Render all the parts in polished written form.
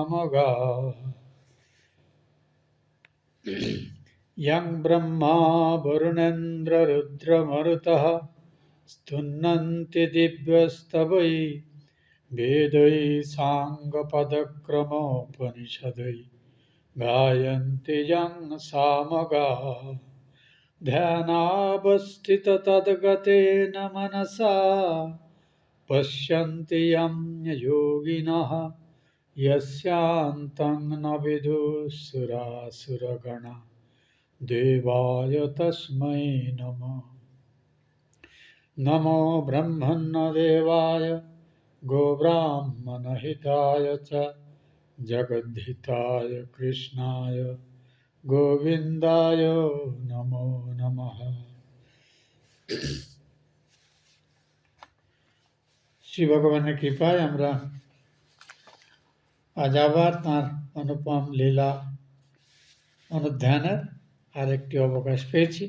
सामगा यं ब्रह्मा वरुणेन्द्ररुद्रमरुतः स्तुन्नन्ति दिव्यस्तवै वेदै साङ्गपदक्रमोपनिषदै गायन्ति यं सामगाः ध्यानावस्थिततद्गतेन मनसा पश्यन्ति यं योगिनः यस्यान्तं न विदुः देवाय तस्मै नमः। नमो ब्रह्मण्यदेवाय गोब्राह्मणहिताय च जगद्धिताय कृष्णाय गोविन्दाय नमो नमः। শ্রী ভগবানের কৃপায় আমরা আজ আবার তাঁর অনুপম লীলা অনুধ্যানের আরেকটি অবকাশ পেয়েছি।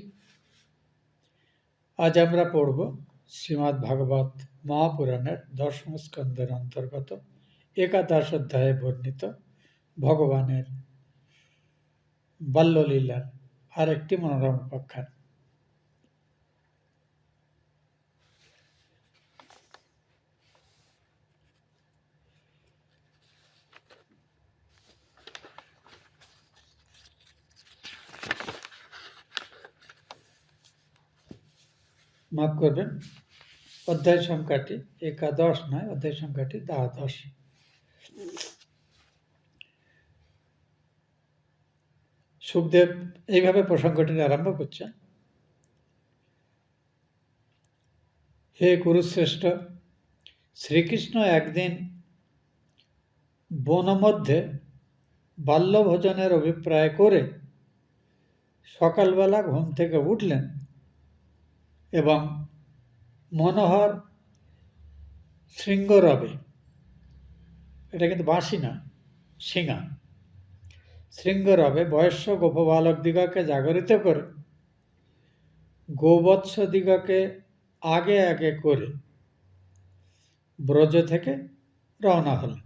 আজ আমরা পড়ব শ্রীমদ্ ভাগবত মহাপুরাণের দশম স্কন্ধের অন্তর্গত একাদশ অধ্যায়ে বর্ণিত ভগবানের বাল্যলীলার আরেকটি মনোরম উপাখ্যান। মাফ করবেন, অধ্যায় সংখ্যাটি একাদশ নয়, অধ্যায় সংখ্যাটি দ্বাদশ। সুখদেব এইভাবে প্রসঙ্গটি আরম্ভ করছেন। হে কুরুশ্রেষ্ঠ, শ্রীকৃষ্ণ একদিন বনমধ্যে বাল্যভোজনের অভিপ্রায় করে সকালবেলা ঘুম থেকে উঠলেন এবং মনোহর শৃঙ্গরবে, এটা কিন্তু বাঁশি না, শিঙা, শৃঙ্গরবে বয়স্য গোপবালক দিগকে জাগরিত করে গোবৎস দিগকে আগে আগে করে ব্রজ থেকে রওনা হলেন।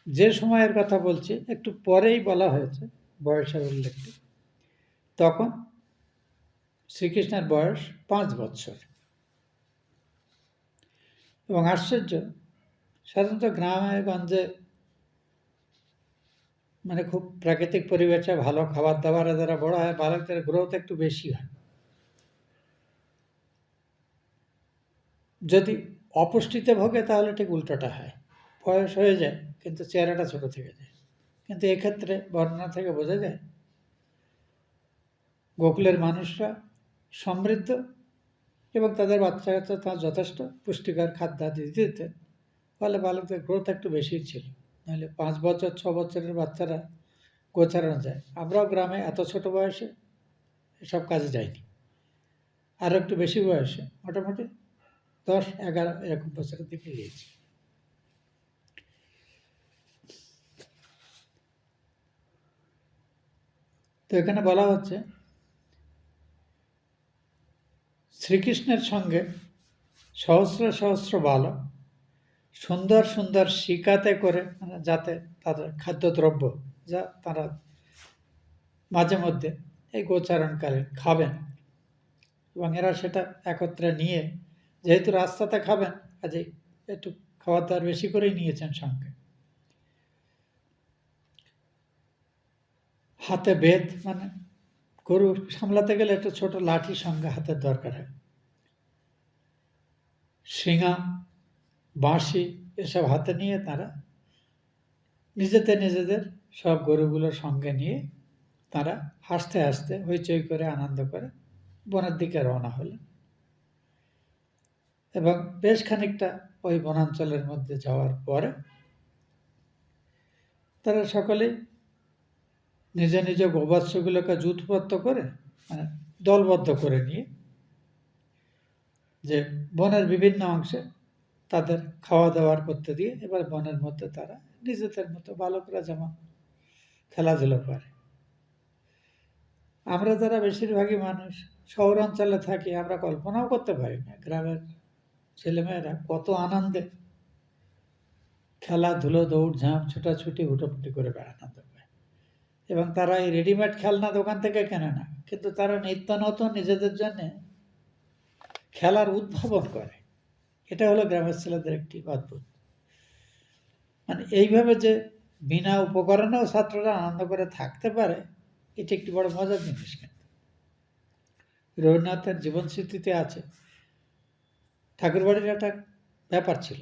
যে সময়ের কথা বলছি একটু পরেই বলা হয়েছে বয়সের উল্লেখটি। তখন শ্রীকৃষ্ণের বয়স 5 বৎসর। এবং আশ্চর্য, সাধারণত গ্রামে গঞ্জে মানে খুব প্রাকৃতিক পরিবেশে ভালো খাবার দাবারে যারা বড় হয় বালকদের গ্রোথ একটু বেশি হয়। যদি অপুষ্টিতে ভোগে তাহলে ঠিক উল্টোটা হয়, বয়স হয়ে যায় কিন্তু চেহারাটা ছোট থেকে যায়। কিন্তু এক্ষেত্রে বর্ণনা থেকে বোঝা যায় গোকুলের মানুষরা সমৃদ্ধ এবং তাদের বাচ্চা কাচ্চা তার যথেষ্ট পুষ্টিকর খাদ্যাদি দিতেন, ফলে বালকদের গ্রোথ একটু বেশি ছিল। নাহলে 5 বছর 6 বছরের বাচ্চারা গোছানো যায়। আমরাও গ্রামে এত ছোট বয়সে এসব কাজে যাইনি, আরও একটু বেশি বয়সে মোটামুটি 10-11 এরকম বছরের দিকে গিয়েছি। তো এখানে বলা হচ্ছে শ্রীকৃষ্ণের সঙ্গে সহস্র সহস্র বালক সুন্দর সুন্দর শিকাতে করে, যাতে তাদের খাদ্যদ্রব্য যা তারা মাঝে মধ্যে এই গোচারণকালীন খাবেন, এবং এরা সেটা একত্রে নিয়ে, যেহেতু রাস্তাতে খাবেন কাজে একটু খাওয়ার দাওয়ার বেশি করেই নিয়েছেন সঙ্গে। হাতে বেদ, মানে গরু সামলাতে গেলে একটু ছোট লাঠি সঙ্গে হাতের দরকার হয়। শিঙা, বাঁশি এসব হাতে নিয়ে তারা নিজেদের সব গরুগুলোর সঙ্গে নিয়ে তারা হাসতে হাসতে হইচই করে আনন্দ করে বনের দিকে রওনা হলেন। এবং বেশ খানিকটা ওই বনাঞ্চলের মধ্যে যাওয়ার পরে তারা সকলেই নিজ নিজ গোবৎসগুলোকে জুথবদ্ধ করে, মানে দলবদ্ধ করে নিয়ে, যে বনের বিভিন্ন অংশে তাদের খাওয়া দাওয়ার করতে দিয়ে এবার বনের মধ্যে তারা নিজেদের মতো বালকরা যেমন খেলাধুলো করে। আমরা যারা বেশিরভাগই মানুষ শহরাঞ্চলে থাকি, আমরা কল্পনাও করতে পারি না গ্রামের ছেলেমেয়েরা কত আনন্দে খেলাধুলো, দৌড়ঝাঁপ, ছোটাছুটি, হুটোপুটি করে বেড়ানো দেবে। এবং তারা এই রেডিমেড খেলনা দোকান থেকে কেনে না, কিন্তু তারা নিত্য নতুন নিজেদের জন্যে খেলার উদ্ভাবন করে। এটা হলো গ্রামের ছেলেদের একটি অদ্ভুত, মানে এইভাবে যে বিনা উপকরণেও ছাত্ররা আনন্দ করে থাকতে পারে, এটি একটি বড় মজার জিনিস। কিন্তু রবীন্দ্রনাথের জীবন স্মৃতিতে আছে, ঠাকুরবাড়ির একটা ব্যাপার ছিল,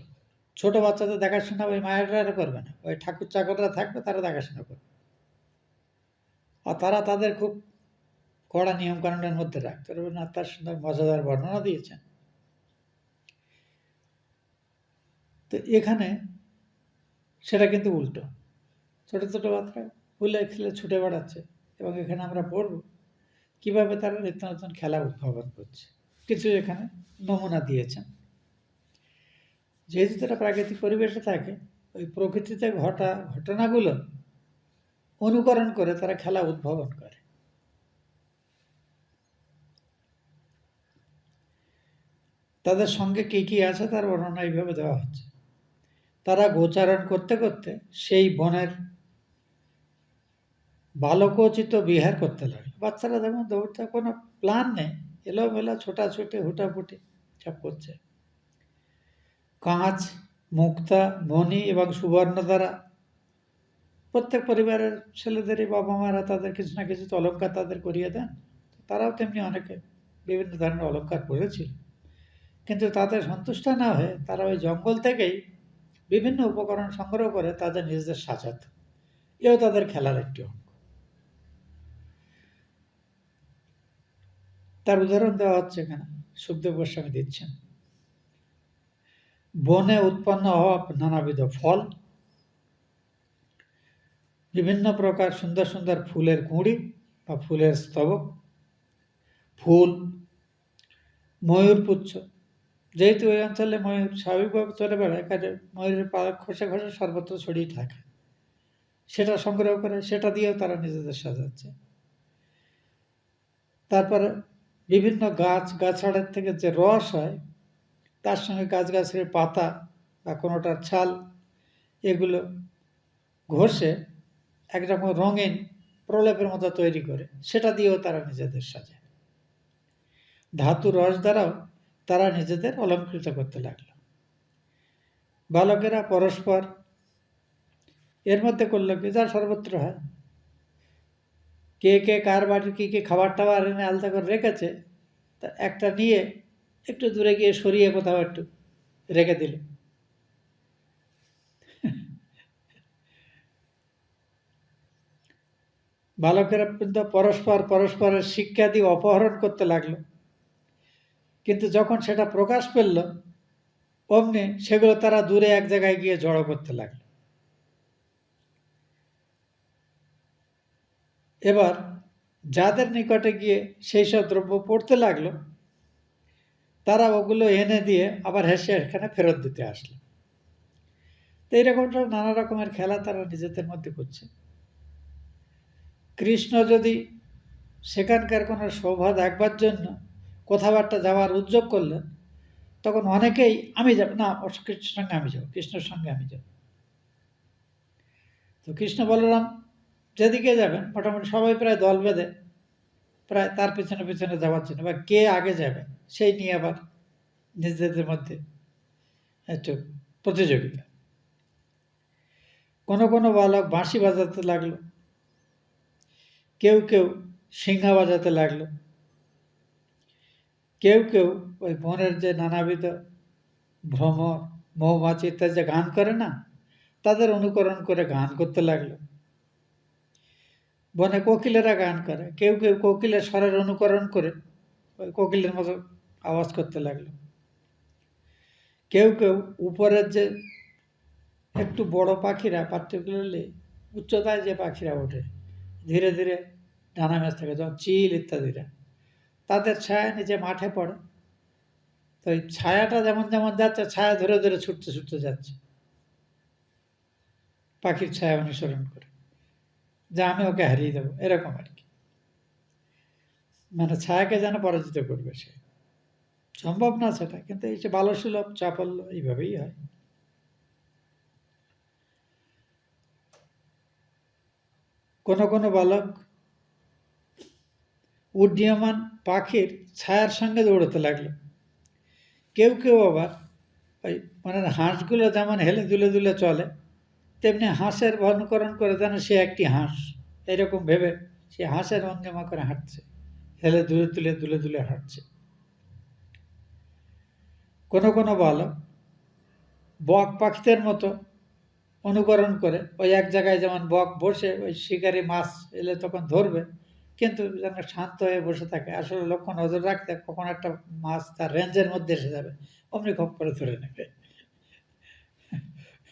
ছোট বাচ্চাদের দেখাশোনা ওই মায়েরা করবে না, ওই ঠাকুর চাকররা থাকবে, তারা দেখাশোনা করবে। আর তারা তাদের খুব কড়া নিয়মকানুনের মধ্যে রাখত। রবীন্দ্রনাথ তার সুন্দর মজাদার বর্ণনা দিয়েছেন। তো এখানে সেটা কিন্তু উল্টো, ছোট ছোট বাচ্চা ফুলে খেলে ছুটে বেড়াচ্ছে, এবং এখানে আমরা পড়ব কীভাবে তারা নিত্য নতুন খেলা উদ্ভাবন করছে। কিছু এখানে নমুনা দিয়েছেন। যেহেতু তারা প্রাকৃতিক পরিবেশে থাকে, ওই প্রকৃতিতে ঘটা ঘটনাগুলো অনুকরণ করে তারা খেলা উদ্ভাবন করে। তাদের সঙ্গে কী কী আছে তার বর্ণনা এইভাবে দেওয়া হচ্ছে। তারা গোচারণ করতে করতে সেই বনের বালকোচিত বিহার করতে লাগে। বাচ্চারা যেমন দৌড়তে, কোনো প্ল্যান নেই, এলোমেলো ছোটাছুটি, হুটাফুটি সব করছে। কাঁচ, মুক্তা, মণি এবং সুবর্ণ দ্বারা প্রত্যেক পরিবারের ছেলেদেরই বাবা মারা তাদের কিছু না কিছু তো অলঙ্কার তাদের করিয়ে দেন। তারাও তেমনি অনেকে বিভিন্ন ধরনের অলঙ্কার পরেছিল, কিন্তু তাতে সন্তুষ্ট না হয়ে তারা ওই জঙ্গল থেকেই বিভিন্ন উপকরণ সংগ্রহ করে তাদের নিজেদের সাজাত। এও তাদের খেলার একটি অঙ্গ। তার উদাহরণ দেওয়া হচ্ছে এখানে, সুখদেব গোস্বামী দিচ্ছেন। বনে উৎপন্ন হওয়া নানাবিধ ফল, বিভিন্ন প্রকার সুন্দর সুন্দর ফুলের কুঁড়ি বা ফুলের স্তবক, ফুল, ময়ূরপুচ্ছ, যেহেতু ওই অঞ্চলে ময়ূর স্বাভাবিকভাবে চলে বেড়ায়, কাজে ময়ূরের পা খসে খসে সর্বত্র ছড়িয়ে থাকে, সেটা সংগ্রহ করে সেটা দিয়েও তারা নিজেদের সাজাচ্ছে। তারপরে বিভিন্ন গাছ গাছাড়ের থেকে যে রস হয়, তার সঙ্গে গাছের পাতা বা কোনোটার ছাল, এগুলো ঘষে একরকম রঙিন প্রলেপের মতো তৈরি করে সেটা দিয়েও তারা নিজেদের সাজায়। ধাতু রস দ্বারাও তারা নিজেদের অলঙ্কৃত করতে লাগলো। বালকেরা পরস্পর এর মধ্যে করলো কি, যা সর্বত্র হয়, কে কে কার বাড়ির কী কী খাবার টাবার এনে আলাদা করে রেখেছে, তা একটা নিয়ে একটু দূরে গিয়ে সরিয়ে কোথাও একটু রেখে দিল। বালকেরা কিন্তু পরস্পরের শিক্ষা দিয়ে অপহরণ করতে লাগলো, কিন্তু যখন সেটা প্রকাশ পেল, অমনি সেগুলো তারা দূরে এক জায়গায় গিয়ে জড়ো করতে লাগলো। এবার যাদের নিকটে গিয়ে সেই সব দ্রব্য পড়তে লাগলো, তারা ওগুলো এনে দিয়ে আবার হেসে এখানে ফেরত দিতে আসলো। তো এইরকম সব নানা রকমের খেলা তারা নিজেদের মধ্যে করছে। কৃষ্ণ যদি সেখানকার কোনো শোভা দেখবার জন্য কথাবার্তা যাওয়ার উদ্যোগ করলেন, তখন অনেকেই আমি যাব না, কৃষ্ণের সঙ্গে আমি যাব, কৃষ্ণের সঙ্গে আমি যাব। তো কৃষ্ণ বলরাম যেদিকে যাবেন, মোটামুটি সবাই প্রায় দল বেঁধে প্রায় তার পিছনে পিছনে যাওয়ার জন্য, বা কে আগে যাবে সেই নিয়ে আবার নিজেদের মধ্যে একটু প্রতিযোগিতা। কোনো কোনো বালক বাঁশি বাজাতে লাগলো, কেউ কেউ সিংহা বাজাতে লাগলো, কেউ কেউ ওই বনের যে নানাবিধ ভ্রমর, মৌমাছি ইত্যাদি যে গান করে না, তাদের অনুকরণ করে গান করতে লাগলো। বনে কোকিলেরা গান করে, কেউ কেউ কোকিলের স্বরের অনুকরণ করে ওই কোকিলের মতো আওয়াজ করতে লাগলো। কেউ কেউ উপরের যে একটু বড় পাখিরা, পার্টিকুলারলি উচ্চতায় যে পাখিরা ওঠে ধীরে ধীরে ডানা মেজ থাকে, যেমন চিল ইত্যাদিরা, তাদের ছায়া নিচে মাঠে পড়ে, তো এই ছায়াটা যেমন যেমন যাচ্ছে, ছায়া ধরে ধরে ছুটতে ছুটতে যাচ্ছে, পাখির ছায়া অনুসরণ করে, যে আমি ওকে হারিয়ে দেবো, এরকম আর কি। মানে ছায়াকে যেন পরাজিত করবে সে, সম্ভব না সেটা, কিন্তু এই যে বালসুলভ চাপল্য এইভাবেই হয়। কোনো কোনো বালক উড্ডীয়মান পাখির ছায়ার সঙ্গে দৌড়াতে লাগলো। কেউ কেউ আবার ওই মানে হাঁসগুলো যেমন হেলে দুলে দুলে চলে, তেমনি হাঁসের অনুকরণ করে যেন সে একটি হাঁস, এরকম ভেবে সে হাঁসের ভঙ্গিমা করে হাঁটছে, হেলে দুলে দুলে হাঁটছে। কোনো কোনো বালক বক পাখিদের মতো অনুকরণ করে ওই এক জায়গায় যেমন বক বসে ওই শিকারি মাছ এলে তখন ধরবে, কিন্তু যেন শান্ত হয়ে বসে থাকে, আসলে লক্ষ্য নজর রাখতে কখন একটা মাছ তার রেঞ্জের মধ্যে এসে যাবে, অমনি খপ করে ধরে নেবে।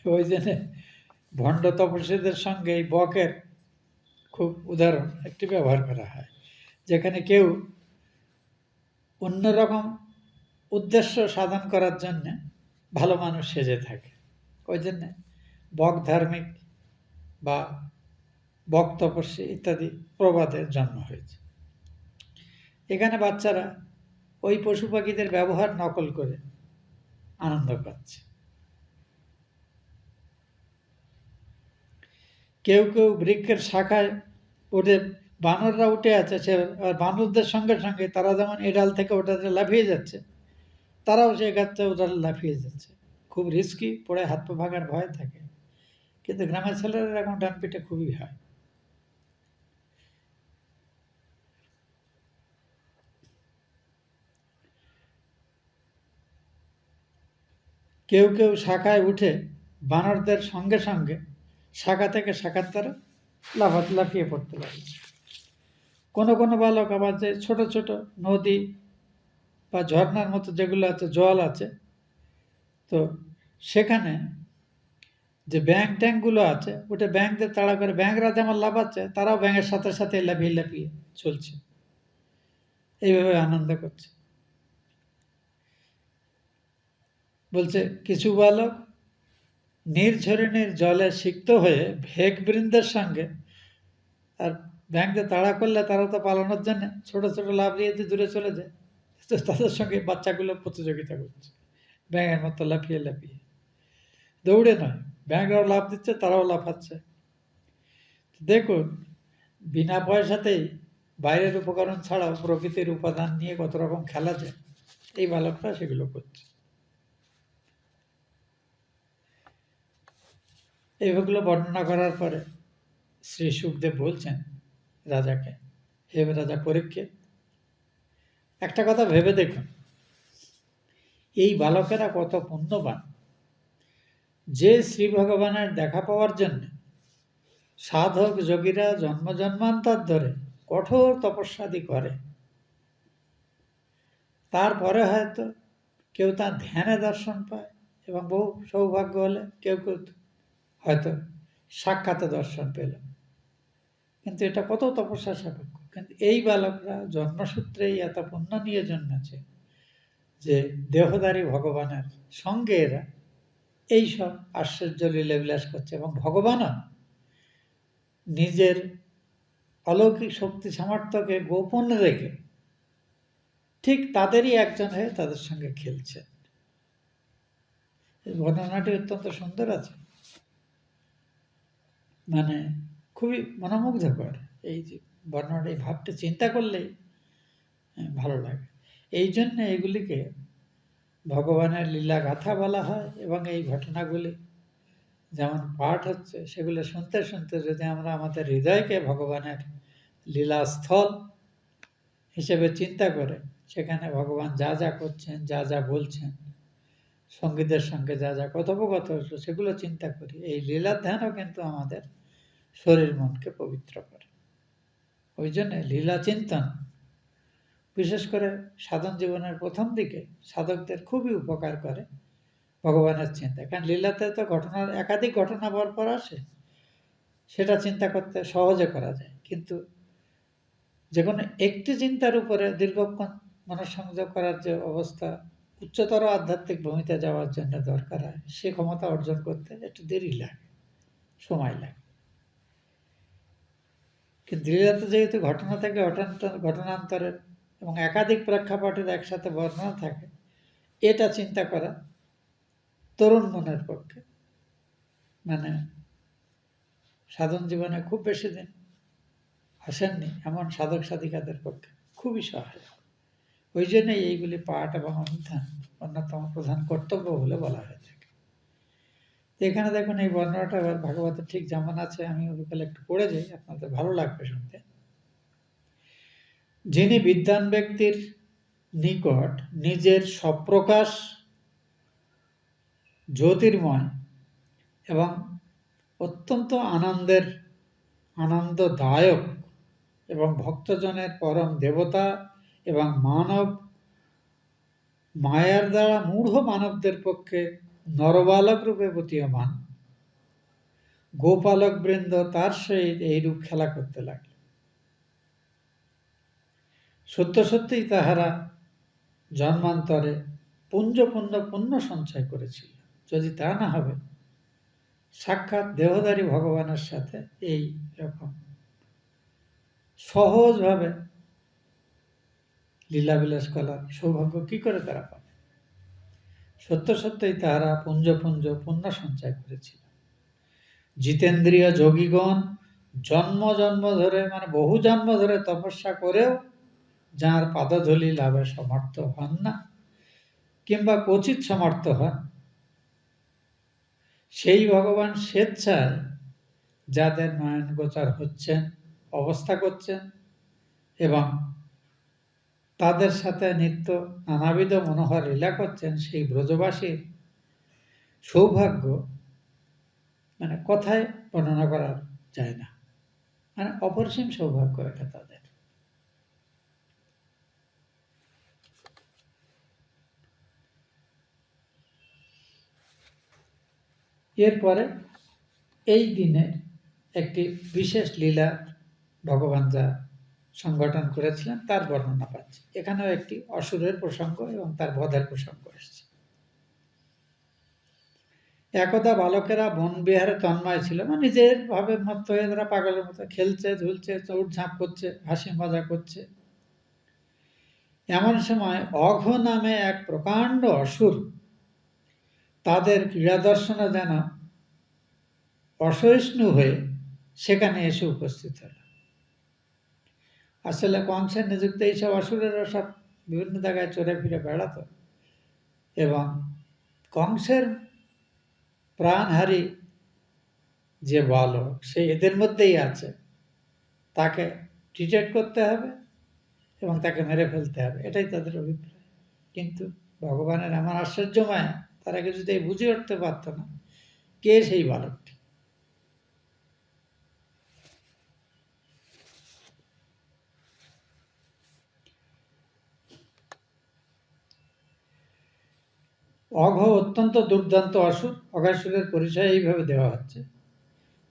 ওই জন্যে ভণ্ড তপস্বীদের সঙ্গে এই বকের খুব উদাহরণ একটি ব্যবহার করা হয়, যেখানে কেউ অন্যরকম উদ্দেশ্য সাধন করার জন্যে ভালো মানুষ সেজে থাকে। ওই জন্যে বক ধার্মিক বা বক তপস্বী ইত্যাদি প্রবাদের জন্ম হয়েছে। এখানে বাচ্চারা ওই পশু পাখিদের ব্যবহার নকল করে আনন্দ পাচ্ছে। কেউ কেউ বৃক্ষের শাখায় উঠে, বানররা উঠে আছে, সে বানরদের সঙ্গে সঙ্গে তারা যেমন এ ডাল থেকে ওটাতে লাফিয়ে যাচ্ছে, তারাও সে গাছটা ওটা লাফিয়ে যাচ্ছে। খুব রিস্কি, পড়ে হাত পা ভাঙার ভয় থাকে, কিন্তু গ্রামের ছেলেরা এখন ডান পিঠে খুবই হয়। কেউ কেউ শাখায় উঠে বানরদের সঙ্গে সঙ্গে শাখা থেকে শাখান্তরে লাফিয়ে পড়তে লাগে। কোনো কোনো বালক আবার যে ছোট ছোট নদী বা ঝর্ণার মতো যেগুলো আছে, জল আছে, তো সেখানে যে ব্যাঙ ট্যাংগুলো আছে, ওটা ব্যাঙদের তাড়া করে, ব্যাঙরা যেমন লাফাচ্ছে তারাও ব্যাঙের সাথে সাথে লাফিয়ে লাফিয়ে চলছে, এইভাবে আনন্দ করছে। বলছে কিছু বালক নির্ঝরিণীর জলে সিক্ত হয়ে ভেকবৃন্দের সঙ্গে, আর ব্যাঙকে তাড়া করলে তারা তো পালানোর জন্য ছোট ছোট লাফ দিয়ে দূরে চলে যায়, তো তাদের সঙ্গে বাচ্চাগুলো প্রতিযোগিতা করছে ব্যাঙের মতো লাফিয়ে লাফিয়ে, দৌড়ে নয়, ব্যাঙরাও লাফ দিচ্ছে, তারাও লাফাচ্ছে। দেখুন, বিনা পয়সাতেই বাইরের উপকরণ ছাড়াও প্রকৃতির উপাদান নিয়ে কত রকম খেলা যায়, এই বালকরা সেগুলো করছে। এইগুলো বর্ণনা করার পরে শ্রী সুখদেব বলছেন রাজাকে, হে রাজা পরীক্ষিত, একটা কথা ভেবে দেখুন, এই বালকেরা কত পুণ্যবান, যে শ্রী ভগবানের দেখা পাওয়ার জন্য সাধক যোগীরা জন্ম জন্মান্তর ধরে কঠোর তপস্যাদি করে, তারপরে হয়তো কেউ তার ধ্যানে দর্শন পায়, এবং বহু সৌভাগ্য হলে কেউ কেউ হয়তো সাক্ষাতে দর্শন পেল, কিন্তু এটা কত তপস্যা সাপেক্ষ। কিন্তু এই বালকরা জন্মসূত্রেই এত পুণ্য নিয়ে জন্মেছে যে দেহধারী ভগবানের সঙ্গে এরা এইসব আশ্চর্য লীলাবিলাস করছে, এবং ভগবানও নিজের অলৌকিক শক্তি সামর্থ্যকে গোপন রেখে ঠিক তাদেরই একজন হয়ে তাদের সঙ্গে খেলছেন। এই বর্ণনাটি অত্যন্ত সুন্দর আছে, মানে খুবই মনোমুগ্ধকর। এই যে বর্ণনাটা, এই ভাবটা চিন্তা করলেই ভালো লাগে। এই জন্য এগুলিকে ভগবানের লীলা গাথা বলা হয়, এবং এই ঘটনাগুলি যেমন পাঠ হচ্ছে সেগুলো শুনতে শুনতে যদি আমরা আমাদের হৃদয়কে ভগবানের লীলাস্থল হিসেবে চিন্তা করে, সেখানে ভগবান যা যা করছেন, যা যা বলছেন, সঙ্গীদের সঙ্গে যা যা কথোপকথন হচ্ছে, সেগুলো চিন্তা করি, এই লীলার ধ্যানও কিন্তু আমাদের শরীর মনকে পবিত্র করে। ওই জন্যে লীলা চিন্তন বিশেষ করে সাধন জীবনের প্রথম দিকে সাধকদের খুবই উপকার করে ভগবানের চিন্তা, কারণ লীলাতে তো ঘটনার একাধিক ঘটনা পরপর আসে, সেটা চিন্তা করতে সহজে করা যায়, কিন্তু যে কোনো একটি চিন্তার উপরে দীর্ঘক্ষণ মনঃসংযোগ করার যে অবস্থা উচ্চতর আধ্যাত্মিক ভূমিতে যাওয়ার জন্য দরকার হয়, সে ক্ষমতা অর্জন করতে একটু দেরি লাগে, সময় লাগে। কিন্তু লীলাতে যেহেতু ঘটনা থেকে ঘটনান্তরের এবং একাধিক প্রেক্ষাপটের একসাথে বর্ণনা থাকে, এটা চিন্তা করা তরুণ মনের পক্ষে, মানে সাধন জীবনে খুব বেশি দিন আসেননি এমন সাধক সাধিকাদের পক্ষে খুবই সহায়। ওই জন্যই এইগুলি পাঠ এবং অনুধান অন্যতম প্রধান কর্তব্য বলে বলা হয়ে থাকে। এখানে দেখুন এই বর্ণনাটা আবার ভাগবতের ঠিক যেমন আছে, আমি ওইগুলো একটু পড়ে যাই, আপনাদের ভালো লাগবে শুনতে। যিনি বিদ্বান ব্যক্তির নিকট নিজের সপ্রকাশ জ্যোতির্ময় এবং অত্যন্ত আনন্দদায়ক এবং ভক্তজনের পরম দেবতা এবং মানব মায়ার দ্বারা মূঢ় মানবদের পক্ষে নরবালক রূপে প্রতীয়মান গোপালক বৃন্দ তার সহিত এইরূপ খেলা করতে লাগল। সত্য সত্যিই তাহারা জন্মান্তরে পুণ্য সঞ্চয় করেছিল, যদি তা না হবে সাক্ষাৎ দেহধারী ভগবানের সাথে এই রকম সহজভাবে লীলাবিলাস করার সৌভাগ্য কি করে তারা পাবে। সত্য সত্যই তাহারা পুণ্য সঞ্চয় করেছিল। জিতেন্দ্রীয় যোগীগণ জন্ম ধরে মানে বহু জন্ম ধরে তপস্যা করেও যার পাদধূলি লাভে সমর্থ হন না কিংবা ক্বচিৎ সমর্থ হন, সেই ভগবান স্বেচ্ছায় যাদের নয়ন গোচর হচ্ছেন, অবস্থা করছেন এবং তাদের সাথে নিত্য নানাবিধ মনোহর লীলা করছেন, সেই ব্রজবাসীর সৌভাগ্য মানে কথায় বর্ণনা করা যায় না, মানে অপরিসীম সৌভাগ্য এটা তাদের। এরপরে এই দিনে একটি বিশেষ লীলা ভগবান যা সংগঠন করেছিলেন তার বর্ণনা পাচ্ছি। এখানেও একটি অসুরের প্রসঙ্গ এবং তার বধের প্রসঙ্গ এসেছে। একদা বালকেরা বন বিহারে তন্ময় ছিল, মানে নিজের ভাবে মত্ত হয়ে তারা পাগলের মতো খেলছে, ঝুলছে, চৌড়ঝাঁপ করছে, হাসি মজা করছে। এমন সময় অঘ নামে এক প্রকাণ্ড অসুর তাদের ক্রীড়া দর্শনে যেন অসহিষ্ণু হয়ে সেখানে এসে উপস্থিত হল। আসলে কংসের নিযুক্ত এইসব অসুরেরা সব বিভিন্ন জায়গায় চড়ে ফিরে বেড়াতো এবং কংসের প্রাণহারী যে বালক সে এদের মধ্যেই আছে, তাকে ডিটেক্ট করতে হবে এবং তাকে মেরে ফেলতে হবে, এটাই তাদের অভিপ্রায়। কিন্তু ভগবানের এমন আশ্চর্য মায়া, তারা কিছুতেই বুঝে উঠতে পারত না কে সেই বালকটি। অঘ অত্যন্ত দুর্দান্ত অসুর। অঘাসুরের পরিচয় এইভাবে দেওয়া হচ্ছে।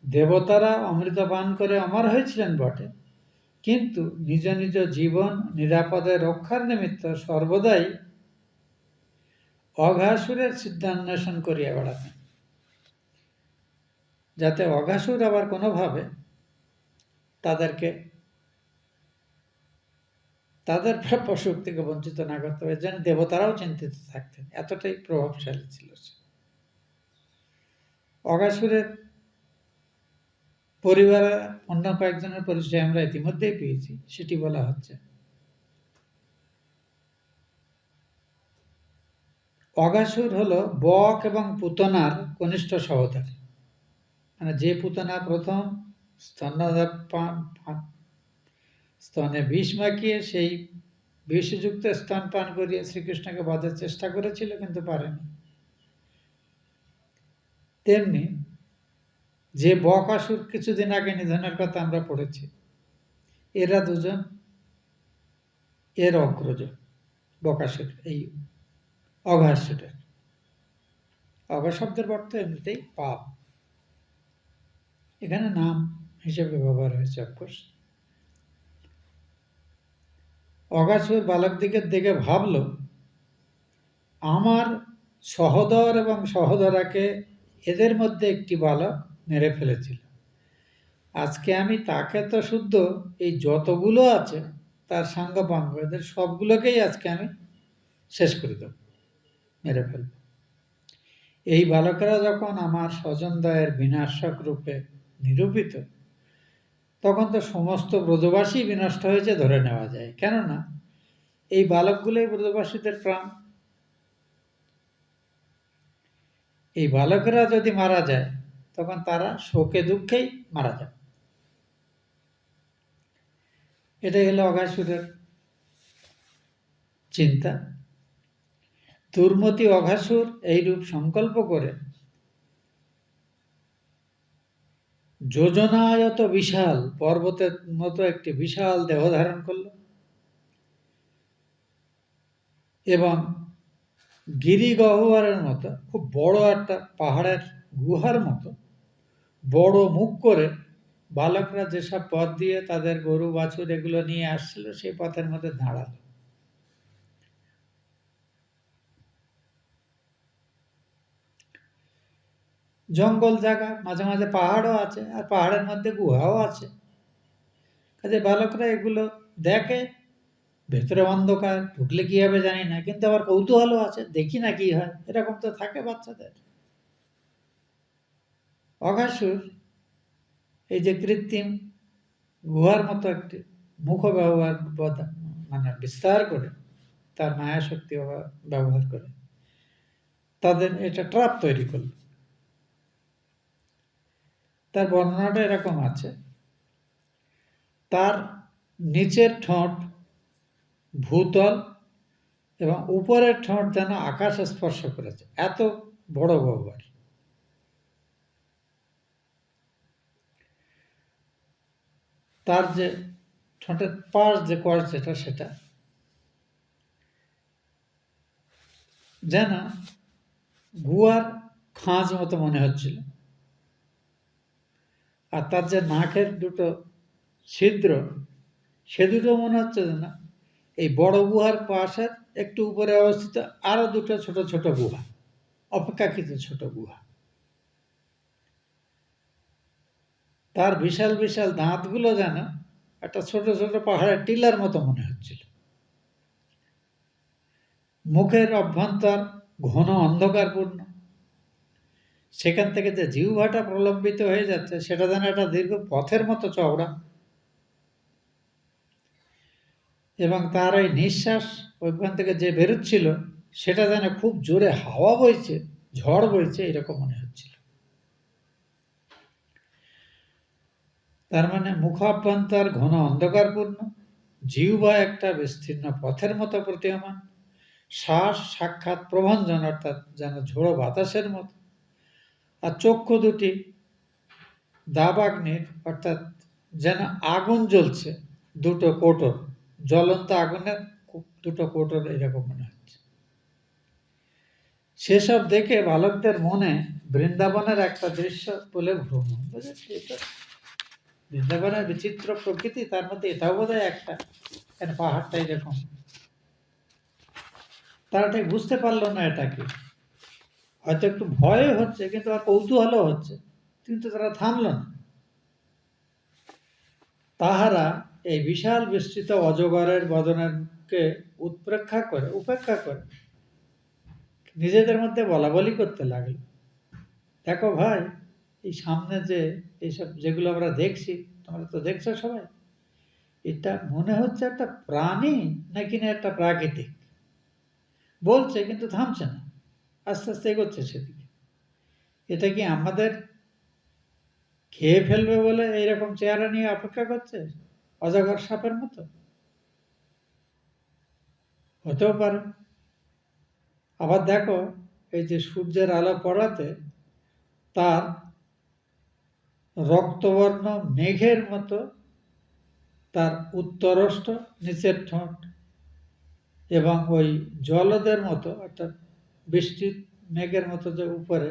দেবতারা অমৃত পান করে অমর হয়েছিলেন বটে, কিন্তু নিজ নিজ জীবন নিরাপদে রক্ষার নিমিত্ত সর্বদাই অঘাসুরের সিদ্ধান্বেষণ করিয়া বেড়াতেন, যাতে অঘাসুর আবার কোনোভাবে তাদের প্রাপ্য সুখ থেকে বঞ্চিত না করতে হবে, যেন দেবতারাও চিন্তিত থাকতেন, এতটাই প্রভাবশালী ছিল সে। অঘাসুরের পরিবারের অন্য কয়েকজনের পরিচয় আমরা ইতিমধ্যেই পেয়েছি, সেটি বলা হচ্ছে। অঘাসুর হলো বক এবং পুতনার কনিষ্ঠ সহোদর। মানে যে পুতনা প্রথম স্তনে বিষ মাখিয়ে সেই বিষযুক্ত স্তন পান করিয়ে শ্রীকৃষ্ণকে বধার চেষ্টা করেছিল কিন্তু পারেনি, তেমনি যে বকাসুর কিছুদিন আগে নিধনের কথা আমরা পড়েছি, এরা দুজন এর অগ্রজ। বকাসুর এই অঘাসুরের, অঘ শব্দের অর্থ এমনিতেই পাপ, এখানে নাম হিসেবে ব্যবহার হয়েছে অফকোর্স। অঘাসুর বালকদিগের দেখে ভাবল, আমার সহোদর এবং সহোদরাকে এদের মধ্যে একটি বালক মেরে ফেলেছিল, আজকে আমি তাকে তো শুদ্ধ এই যতগুলো আছে তার সাঙ্গপাঙ্গ এদের সবগুলোকেই আজকে আমি শেষ করে দেব, মেরে ফেলব। এই বালকেরা যখন আমার স্বজনদয়ের বিনাশক রূপে নিরূপিত, তখন তো সমস্ত ব্রজবাসী বিনষ্ট হয়েছে ধরে নেওয়া যায়, কেননা এই বালকগুলোই ব্রজবাসীদের প্রাণ। এই বালকেরা যদি মারা যায় তখন তারা শোকে দুঃখেই মারা যায়। এটাই হলো অঘাসুরের চিন্তা। দুর্মতি অঘাসুর এইরূপ সংকল্প করে যোজনায়ত বিশাল পর্বতের মতো একটি বিশাল দেহ ধারণ করল এবং গিরিগহ্বরের মতো খুব বড় একটা পাহাড়ের গুহার মতো বড় মুখ করে বালকরা যেসব পথ দিয়ে তাদের গরু বাছুর এগুলো নিয়ে আসছিল সেই পথের মধ্যে দাঁড়াল। জঙ্গল জায়গা, মাঝে মাঝে পাহাড়ও আছে আর পাহাড়ের মধ্যে গুহাও আছে। কাজে বালকরা এগুলো দেখে, ভেতরে অন্ধকার, ঢুকলে কি হবে জানি না, কিন্তু আবার কৌতূহলও আছে, দেখি না কি হয়, এরকম তো থাকে বাচ্চাদের। অঘাসুর এই যে কৃত্রিম গুহার মতো একটি মুখ ব্যবহার মানে বিস্তার করে তার মায়া শক্তি ব্যবহার করে তাদের এটা ট্রাপ তৈরি করল। তার বর্ণনাটা এরকম আছে, তার নিচের ঠোঁট ভূতল এবং উপরের ঠোঁট যেন আকাশ স্পর্শ করেছে, এত বড় গহ্বর। তার যে ঠোঁটের পাশ যে কষ যেটা, সেটা যেন গুয়ার খাঁজ মতো মনে হচ্ছিল। আর তার যে নাকের দুটো ছিদ্র, সে দুটো মনে হচ্ছে যেন এই বড় গুহার পাশের একটু উপরে অবস্থিত আরো দুটো ছোট ছোট গুহা, অপেক্ষাকৃত ছোট গুহা। তার বিশাল বিশাল দাঁতগুলো যেন একটা ছোট ছোট পাহাড়ের টিলার মতো মনে হচ্ছিল। মুখের অভ্যন্তর ঘন অন্ধকারপূর্ণ, সেখান থেকে যে জিহ্বাটা প্রলম্বিত হয়ে যাচ্ছে সেটা যেন একটা দীর্ঘ পথের মতো চওড়া, এবং তার ওই নিঃশ্বাস ওইখান থেকে যে বেরোচ্ছিল সেটা যেন খুব জোরে হাওয়া বইছে, ঝড় বইছে, এরকম মনে হচ্ছিল। তার মানে মুখাভ্যন্তর ঘন অন্ধকারপূর্ণ, জিহ্বা একটা বিস্তীর্ণ পথের মতো প্রতীয়মান, শ্বাস সাক্ষাৎ প্রভঞ্জন অর্থাৎ যেন ঝোড়ো বাতাসের মতো, আর চক্ষু দুটি দাবাগ্নির অর্থাৎ যেন আগুন জ্বলছে, দুটো কোটর, জ্বলন্ত আগুনের দুটো কোটর, এরকম মনে হচ্ছে। সেসব দেখে বালকদের মনে বৃন্দাবনের একটা দৃশ্য বলে ভ্রমণ, বুঝেছি? বৃন্দাবনের বিচিত্র প্রকৃতি, তার মধ্যে এটাও বোধ হয় একটা, কেন পাহাড়টা এরকম। তারা ঠিক বুঝতে পারলো না এটা কি, হয়তো একটু ভয় হচ্ছে কিন্তু আর কৌতূহলও হচ্ছে, কিন্তু তারা থামল না। তাহারা এই বিশাল বিস্তৃত অজগরের বদনকে উপেক্ষা করে নিজেদের মধ্যে বলা বলি করতে লাগল, দেখো ভাই, এই সামনে যে এইসব যেগুলো আমরা দেখছি, তোমরা তো দেখছো সবাই, এটা মনে হচ্ছে একটা প্রাণী নাকি না একটা প্রাকৃতিক। বলছে কিন্তু থামছে না, আস্তে আস্তে এগোচ্ছে সেদিকে। এটা কি আমাদের খেয়ে ফেলবে বলে এইরকম চেহারা নিয়ে অপেক্ষা করছে, অজগর সাপের মতো? হতেও পারে। আবার দেখো, এই যে সূর্যের আলো পড়াতে তার রক্তবর্ণ মেঘের মতো তার উত্তরষ্ট নিচের ঠোঁট, এবং ওই জলদের মতো অর্থাৎ বৃষ্টির মেঘের মতো যে উপরে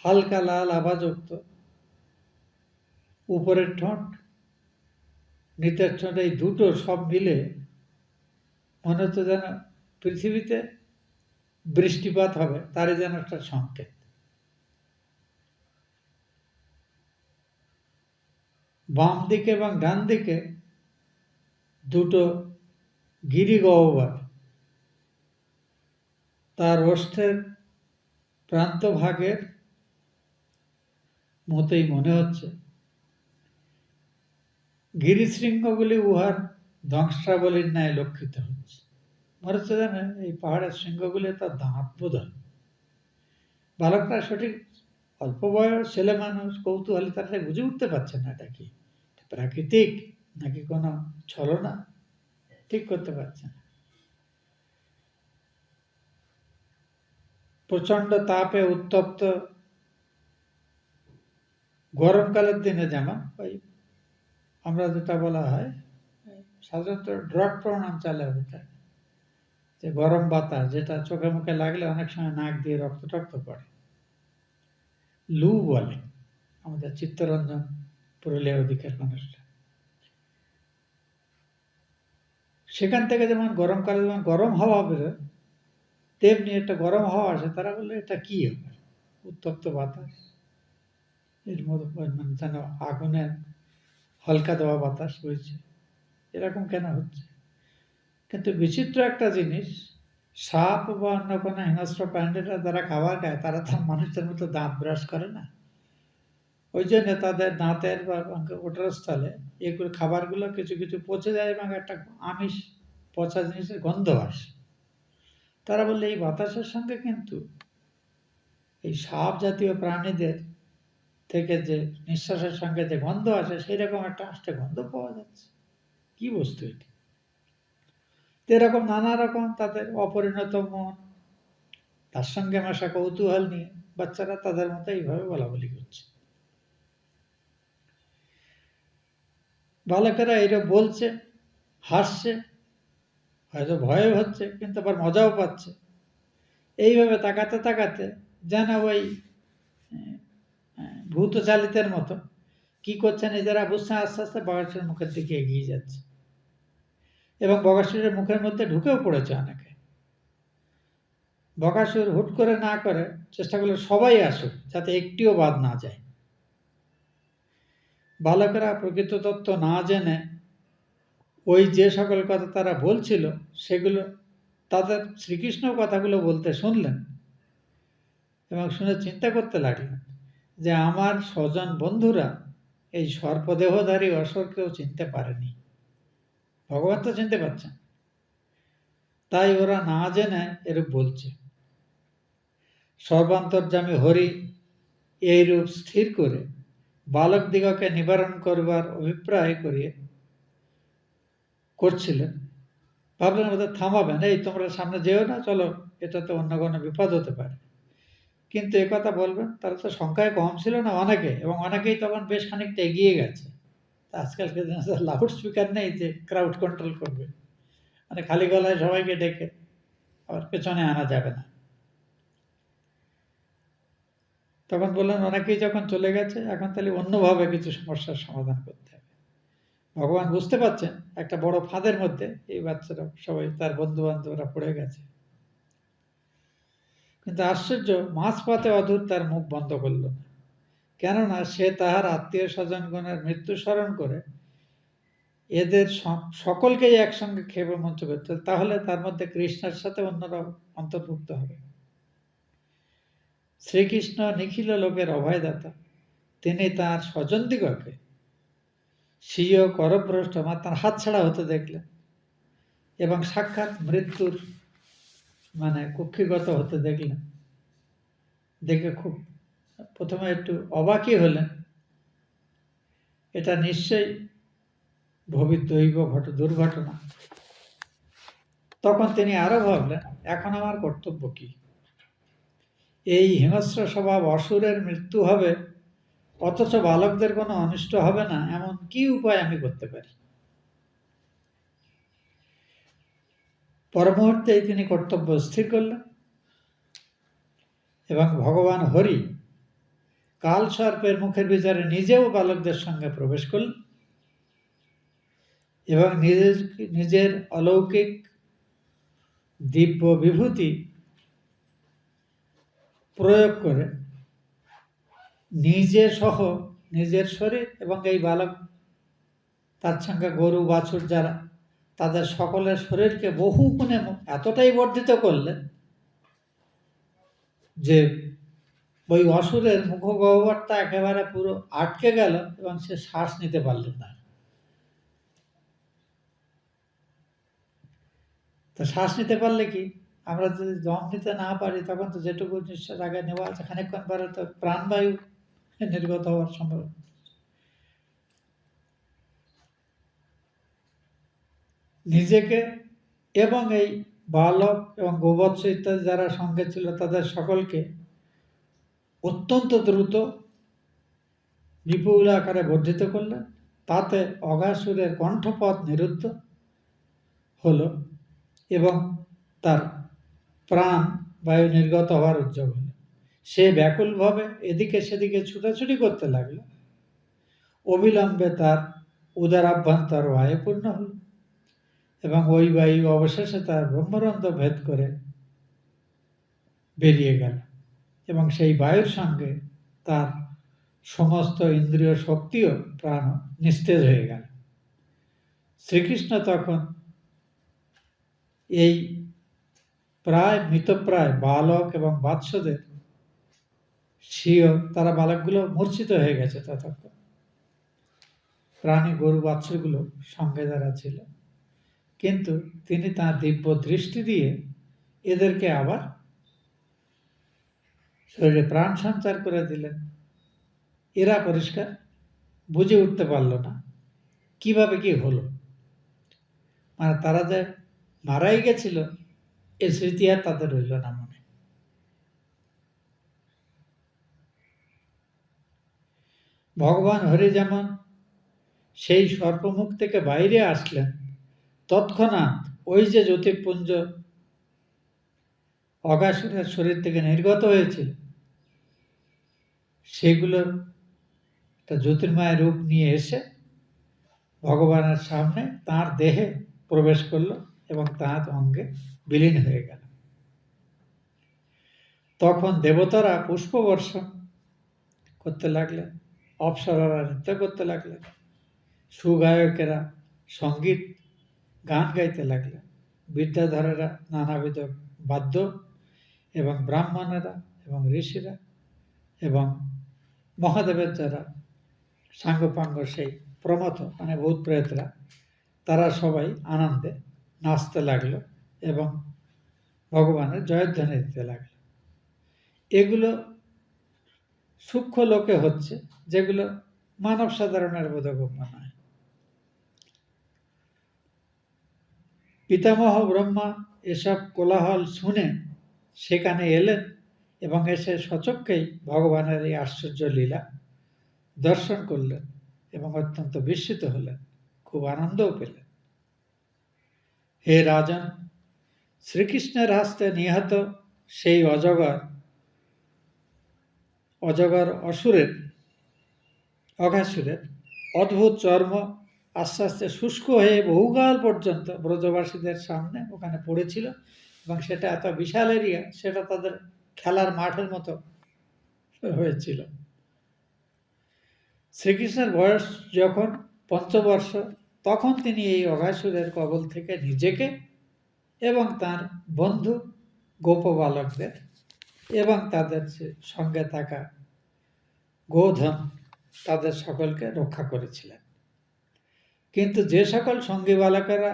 হালকা লাল আভাযুক্ত উপরের ঠোঁট, নিচের ঠোঁট, এই দুটো সব মিলে মনে হচ্ছে যেন পৃথিবীতে বৃষ্টিপাত হবে, তারই যেন একটা সংকেত। বাম দিকে এবং ডান দিকে দুটো গিরিগহ্বর, তার ওষ্ঠের প্রান্তভাগের মতোই মনে হচ্ছে। গিরিশৃঙ্গগুলি উহার দংশাবলীর ন্যায় লক্ষিত হচ্ছে। মনে হচ্ছে জানেন এই পাহাড়ের শৃঙ্গগুলি তার দাঁত বোধ হয়। বালকরা সঠিক অল্প বয়স ছেলে মানুষ কৌতূহলী, তারা বুঝে উঠতে পারছে না এটা কি প্রাকৃতিক নাকি কোনো ছলনা, ঠিক করতে পারছে না। প্রচণ্ড তাপে উত্তপ্ত গরমকালের দিনে যেমন ওই আমরা যেটা বলা হয় সাধারণত ড্রট প্রোন অঞ্চলে হতে, যে গরম বাতাস যেটা চোখে মুখে লাগলে অনেক সময় নাক দিয়ে রক্ত টক্ত পড়ে, লু বলে আমাদের চিত্তরঞ্জন পুরুলিয়া ওদিকের মানুষরা। সেখান থেকে যেমন গরমকালে যেমন গরম হাওয়া বেরোয়, তেমনি একটা গরম হাওয়া আসে, তারা বললে এটা কি হবে, উত্তপ্ত বাতাস, এর মধ্যে মানে যেন আগুনের হালকা দেওয়া বাতাস বইছে, এরকম কেন হচ্ছে? কিন্তু বিচিত্র একটা জিনিস, সাপ বা অন্য কোনো হিংস্র প্রাণীরা যারা খাবার খায় তারা তার মানুষের মতো দাঁত ব্রাশ করে না। ওই জন্য তাদের দাঁতের বা ওঠার স্থলে এগুলো খাবারগুলো কিছু কিছু পচে যায় এবং একটা আমিষ পচা জিনিসের গন্ধ আসে। তারা বললে এই বাতাসের সঙ্গে কিন্তু এই সাপ জাতীয় প্রাণীদের থেকে যে নিঃশ্বাসের সঙ্গে যে গন্ধ আসে সেই রকম একটা আষ্টে গন্ধ পাওয়া যাচ্ছে। কি বস্তু এটি? এরকম নানা রকম তাদের অপরিণত মন, তার সঙ্গে মেশা কৌতূহল নিয়ে বাচ্চারা তাদের মতো এইভাবে বলাবলি করছে। বালকেরা এইরকম বলছে, হাসছে, হয়তো ভয় হচ্ছে, কিন্তু আবার মজাও পাচ্ছে। এইভাবে তাকাতে তাকাতে যেন ওই ভূত চালিতের মতো কি করছে নিজেরা বুঝছে, আস্তে আস্তে বগাসুরের মুখের দিকে এগিয়ে যাচ্ছে এবং বগাসুরের মুখের মধ্যে ঢুকেও পড়েছে অনেকে। বকাসুর হুট করে না করে চেষ্টা করলে সবাই আসুক, যাতে একটিও বাদ না যায়। বালকেরা প্রকৃত তত্ত্ব না জেনে ওই যে সকল কথা তারা বলছিল সেগুলো তাদের শ্রীকৃষ্ণ কথাগুলো বলতে শুনলেন এবং শুনে চিন্তা করতে লাগলেন যে আমার স্বজন বন্ধুরা এই সর্পদেহধারী অসুরকেও চিনতে পারেনি, ভগবান তো চিনতে পারছেন, তাই ওরা না জেনে এরূপ বলছে। সর্বান্তর্যামী হরি এইরূপ স্থির করে বালক দিগকে নিবারণ করবার অভিপ্রায় করছিলেন। ভাবলেন ওদের থামাবেন, এই তোমরা সামনে যেও না, চলো, এটাতে অন্য কোনো বিপদ হতে পারে। কিন্তু একথা বলবেন, তারা তো সংখ্যায় কম ছিল না, অনেকে, এবং অনেকেই তখন বেশ খানিকটা এগিয়ে গেছে। আজকালকার দিনে লাউড স্পিকার নেই যে ক্রাউড কন্ট্রোল করবে, মানে খালি গলায় সবাইকে ডেকে আবার পেছনে আনা যাবে না। তখন বললেন অনেকেই যখন চলে গেছে, এখন তাহলে অন্যভাবে কিছু সমস্যার সমাধান করতে হবে। ভগবান বুঝতে পারছেন একটা বড় ফাঁদের মধ্যে এই বাচ্চারা সবাই তার বন্ধু বান্ধবরা পড়ে গেছে। কিন্তু আশ্চর্য, মাঝপথে অধূর তার মুখ বন্ধ করল না, কেননা সে তাহার আত্মীয় স্বজনগণের মৃত্যু স্মরণ করে এদের সকলকেই একসঙ্গে খেপে মঞ্চ করতে, তাহলে তার মধ্যে কৃষ্ণের সাথে অন্যরা অন্তর্ভুক্ত হবে। শ্রীকৃষ্ণ নিখিল লোকের অভয়দাতা, তিনি তাঁর স্বজনদিগকে স্বীয় করভ্রষ্ট তার হাতছাড়া হতে দেখলেন এবং সাক্ষাৎ মৃত্যুর মানে কুক্ষিগত হতে দেখলেন। দেখে খুব প্রথমে একটু অবাকই হলেন, এটা নিশ্চয়ই দৈব দুর্ঘটনা। তখন তিনি আরো ভাবলেন, এখন আমার কর্তব্য কি? এই হিংস্র স্বভাব অসুরের মৃত্যু হবে অথচ বালকদের কোনো অনিষ্ট হবে না, এমন কি উপায় আমি করতে পারি? পর মুহূর্তেই তিনি কর্তব্য স্থির করলেন এবং ভগবান হরি কাল সর্পের মুখের বিচারে নিজেও বালকদের সঙ্গে প্রবেশ করলেন এবং নিজের অলৌকিক দিব্য বিভূতি প্রয়োগ করে নিজে সহ নিজের শরীর এবং এই বালক তার সঙ্গে গরু বাছুর যারা, তাদের সকলের শরীরকে বহু গুণে এতটাই বর্ধিত করলেন যে ওই অসুরের মুখগহ্বরটা একেবারে পুরো আটকে গেল এবং সে শ্বাস নিতে পারলেন না। তো শ্বাস নিতে পারলে কি, আমরা যদি দম নিতে না পারি তখন তো যেটুকু নিঃশ্বাস আগে নেওয়া আছে খানিকক্ষণ পরে তো প্রাণবায়ু নির্গত হওয়ার সম্ভাবনা। নিজেকে এবং এই বালক এবং গোবৎস ইত্যাদি যারা সঙ্গে ছিল তাদের সকলকে অত্যন্ত দ্রুত বিপুল আকারে বর্ধিত করলেন। তাতে অঘাসুরের কণ্ঠপথ নিরুদ্ধ হল এবং তার প্রাণ বায়ু নির্গত হওয়ার উদ্যোগ হল। সে ব্যাকুলভাবে এদিকে সেদিকে ছুটাছুটি করতে লাগল। অবিলম্বে তার উদরাভ্যন্তর বায়ুপূর্ণ হল এবং ওই বায়ু অবশেষে তার ব্রহ্মরন্ধ্র ভেদ করে বেরিয়ে গেল এবং সেই বায়ুর সঙ্গে তার সমস্ত ইন্দ্রিয় শক্তিও প্রাণ নিস্তেজ হয়ে গেল। শ্রীকৃষ্ণ তখন এই প্রায় মৃতপ্রায় বালক এবং বাৎসদের স্বীয়, তারা বালকগুলো মূর্ছিত হয়ে গেছে ততক্ষণ, প্রাণী গরু বাৎসগুলো সঙ্গে যারা ছিল, কিন্তু তিনি তাঁর দিব্য দৃষ্টি দিয়ে এদেরকে আবার শরীরে প্রাণ সঞ্চার করে দিলেন। এরা পরিষ্কার বুঝে উঠতে পারল না কিভাবে কি হলো, মানে তারা যে মারাই গেছিল এ স্মৃতি আর তাদের রইল না মনে। ভগবান হরি যেমন সেই সর্পমুখ থেকে বাইরে আসলেন, তৎক্ষণাৎ ওই যে জ্যোতিপুঞ্জ অঘাসুরের শরীর থেকে নির্গত হয়েছিল সেগুলোর একটা জ্যোতির্ময় রূপ নিয়ে এসে ভগবানের সামনে তার দেহে প্রবেশ করলো এবং তার অঙ্গে বিলীন হয়ে গেল। তখন দেবতারা পুষ্পবর্ষণ করতে লাগলেন, অপ্সরারা নৃত্য করতে লাগলেন, সুগায়কেরা সঙ্গীত গান গাইতে লাগলেন, বিদ্যাধরেরা নানাবিধ বাদ্য এবং ব্রাহ্মণেরা এবং ঋষিরা এবং মহাদেবের যারা সাঙ্গপাঙ্গ সেই প্রমথ মানে ভূত প্রেতরা, তারা সবাই আনন্দে নাচতে লাগলো এবং ভগবানের জয়ধ্বনি দিতে লাগলো। এগুলো সূক্ষ্ম লোকে হচ্ছে, যেগুলো মানব সাধারণের বোধগম্য নয়। পিতামহ ব্রহ্মা এসব কোলাহল শুনে সেখানে এলেন এবং এসে সচক্ষেই ভগবানের এই আশ্চর্য লীলা দর্শন করলেন এবং অত্যন্ত বিস্মিত হলেন, খুব আনন্দও পেলেন। হে রাজন, শ্রীকৃষ্ণের হস্তে নিহত সেই অজগর অঘাসুরের অদ্ভুত চর্ম আস্তে আস্তে শুষ্ক হয়ে বহুকাল পর্যন্ত ব্রজবাসীদের সামনে ওখানে পড়েছিল এবং সেটা এত বিশাল এরিয়া, সেটা তাদের খেলার মাঠের মতো হয়েছিল। শ্রীকৃষ্ণের বয়স যখন 5 বর্ষ, তখন তিনি এই অঘাসুরের কবল থেকে নিজেকে এবং তার বন্ধু গোপবালকদের এবং তাদের সঙ্গে থাকা গোধন তাদের সকলকে রক্ষা করেছিলেন। কিন্তু যে সকল সঙ্গী বালকেরা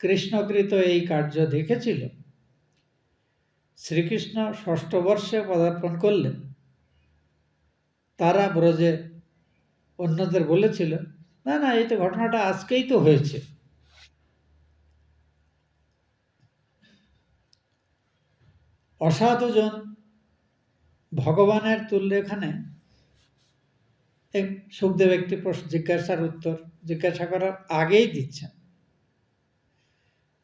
কৃষ্ণকৃত এই কার্য দেখেছিল, শ্রীকৃষ্ণ 6ষ্ঠ বর্ষে পদার্পণ করলেন, তারা ব্রজে অন্যদের বলেছিল, না না, এই তো ঘটনাটা আজকেই তো হয়েছে। অসাধুজন ভগবানের তুল্য এখানে সুখদেব একটি জিজ্ঞাসার উত্তর জিজ্ঞাসা করার আগেই দিচ্ছেন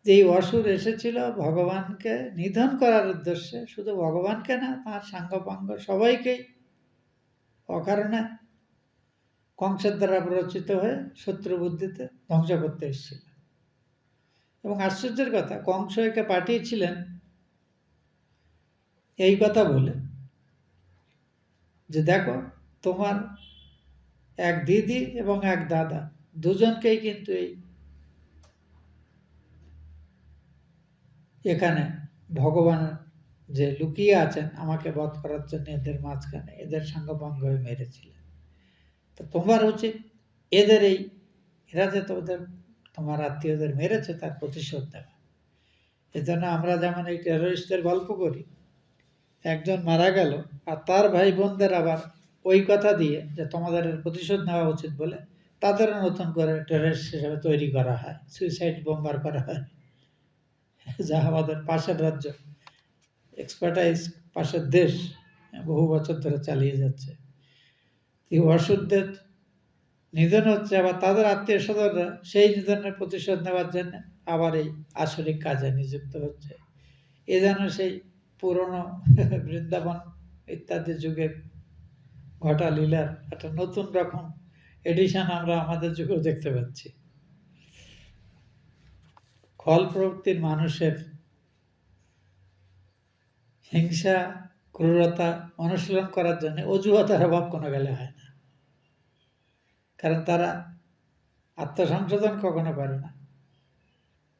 যে এই অসুর এসেছিল ভগবানকে নিধন করার উদ্দেশ্যে, শুধু ভগবানকে না, তাঁর সাঙ্গপাঙ্গ সবাইকেই অকারণে কংসের দ্বারা প্ররোচিত হয়ে শত্রু বুদ্ধিতে ধ্বংস করতে এসেছিল। এবং আশ্চর্যের কথা, কংস একে পাঠিয়েছিলেন এই কথা বলে যে দেখো, তোমার এক দিদি এবং এক দাদা দুজনকেই কিন্তু এখানে ভগবান যে লুকিয়ে আছেন আমাকে বধ করার জন্য এদের মাঝখানে এদের সাঙ্গপাঙ্গ হয়ে মেরেছিলেন। তো তোমার উচিত এরা যে তোমার আত্মীয়দের মেরেছে তার প্রতিশোধ দেওয়া। এজন্য আমরা যেমন এই টেররিস্টদের গল্প করি, একজন মারা গেল আর তার ভাই বোনদের আবার ওই কথা দিয়ে যে তোমাদের এর প্রতিশোধ নেওয়া উচিত বলে তাদেরও নতুন করে টেররিস্ট হিসেবে তৈরি করা হয়, সুইসাইড বোম্বার করা হয়, যা আমাদের পাশের রাজ্য এক্সপার্টাইজ, পাশের দেশ বহু বছর ধরে চালিয়ে যাচ্ছে। এই অসুরদের নিধন হচ্ছে, আবার তাদের আত্মীয় স্বজনরা সেই নিধনের প্রতিশোধ নেওয়ার জন্য আবার এই আসরিক কাজে নিযুক্ত হচ্ছে। এ যেন সেই পুরনো বৃন্দাবন ইত্যাদি যুগের ঘটা লীলার একটা নতুন রকম এডিশন আমরা আমাদের যুগেও দেখতে পাচ্ছি। খল প্রবৃত্তির মানুষের হিংসা ক্রূরতা অনুশীলন করার জন্য অজুহাতের অভাব কোনো গেলে হয় না, কারণ তারা আত্মসংশোধন কখনো করে না,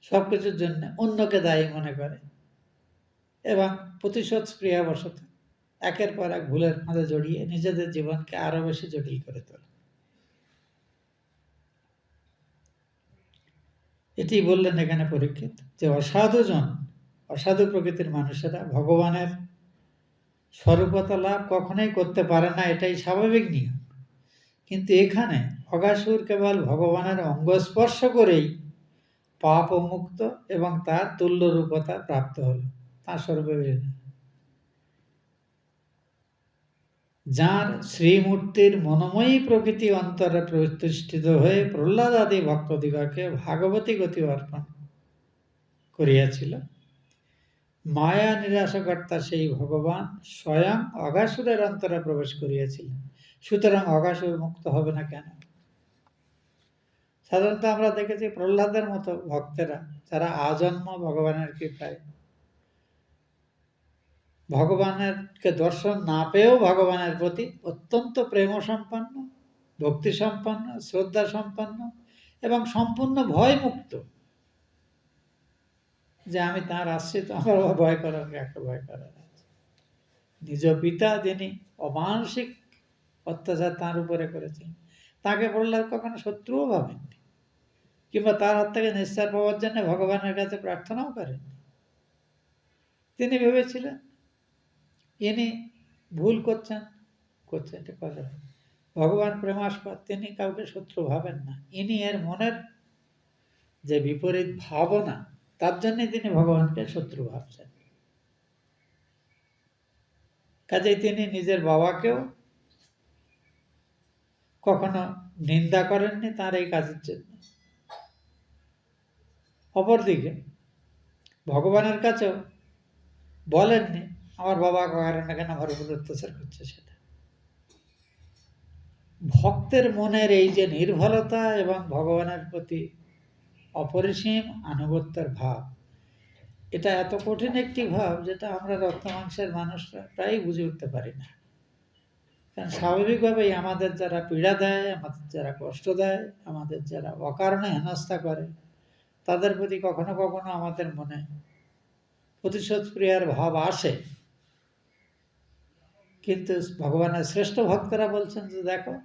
সব কিছুর জন্য অন্যকে দায়ী মনে করে এবং প্রতিশোধ স্পৃহাবশত একের পর এক ভুলের ফাঁদে জড়িয়ে নিজেদের জীবনকে আরো বেশি জটিল করে তোলে। এটি বললেন এখানে পরীক্ষিত যে অসাধু প্রকৃতির মানুষেরা ভগবানের স্বরূপতা লাভ কখনোই করতে পারে না, এটাই স্বাভাবিক নিয়ম। কিন্তু এখানে অগাসুর কেবল ভগবানের অঙ্গ স্পর্শ করেই পাপ মুক্ত এবং তার তুল্য রূপতা প্রাপ্ত হল, তার স্বরূপে যার শ্রীমূর্তির মনোময়ী প্রকৃতি অন্তরে প্রতিষ্ঠিত হয়ে প্রহ্লাদ আদি ভক্তদিগকে ভাগবতী গতি অর্পণ করিয়াছিল, মায়া নিরাশকর্তা সেই ভগবান স্বয়ং অগাসুরের অন্তরে প্রবেশ করিয়াছিলেন। সুতরাং অগাসুর মুক্ত হবে না কেন? সাধারণত আমরা দেখেছি প্রহ্লাদের মতো ভক্তেরা যারা আজন্ম ভগবানের কৃপায় ভগবানেরকে দর্শন না পেয়েও ভগবানের প্রতি অত্যন্ত প্রেম সম্পন্ন, ভক্তি সম্পন্ন, শ্রদ্ধা সম্পন্ন এবং সম্পূর্ণ ভয় মুক্ত, যে আমি তাঁর আশ্রিত, আমার ভয় করার একটা ভয় করার আছে। নিজ পিতা যিনি অমানসিক অত্যাচার তাঁর উপরে করেছেন, তাকে প্রহ্লাদ কখনো শত্রুও ভাবেননি, কিংবা তার হাত থেকে নিস্তার পাওয়ার জন্য ভগবানের কাছে প্রার্থনাও করেননি। তিনি ভেবেছিলেন ইনি ভুল করছেন, এটা কথা। ভগবান প্রেমাস্পদ, তিনি কাউকে শত্রু ভাবেন না। ইনি এর মনের যে বিপরীত ভাবনা, তার জন্য তিনি ভগবানকে শত্রু ভাবছেন। কাজেই তিনি নিজের বাবাকেও কখনো নিন্দা করেননি তার এই কাজের জন্য। অপরদিকে ভগবানের কাছেও বলেননি আমার বাবা কারণে কেন আমার উপর অত্যাচার করছে। সেটা ভক্তের মনের এই যে নির্ভরতা এবং ভগবানের প্রতি অপরিসীম আনুগত্যের ভাব, এটা এত কঠিন একটি ভাব যেটা আমরা রক্ত মাংসের মানুষরা প্রায় বুঝে উঠতে পারি না। কারণ স্বাভাবিকভাবেই আমাদের যারা পীড়া দেয়, আমাদের যারা কষ্ট দেয়, আমাদের যারা অকারণে হেনস্থা করে, তাদের প্রতি কখনো কখনো আমাদের মনে প্রতিশোধ প্রিয়ার ভাব আসে। কিন্তু ভগবানের শ্রেষ্ঠ ভক্তরা বলছেন যে দেখো,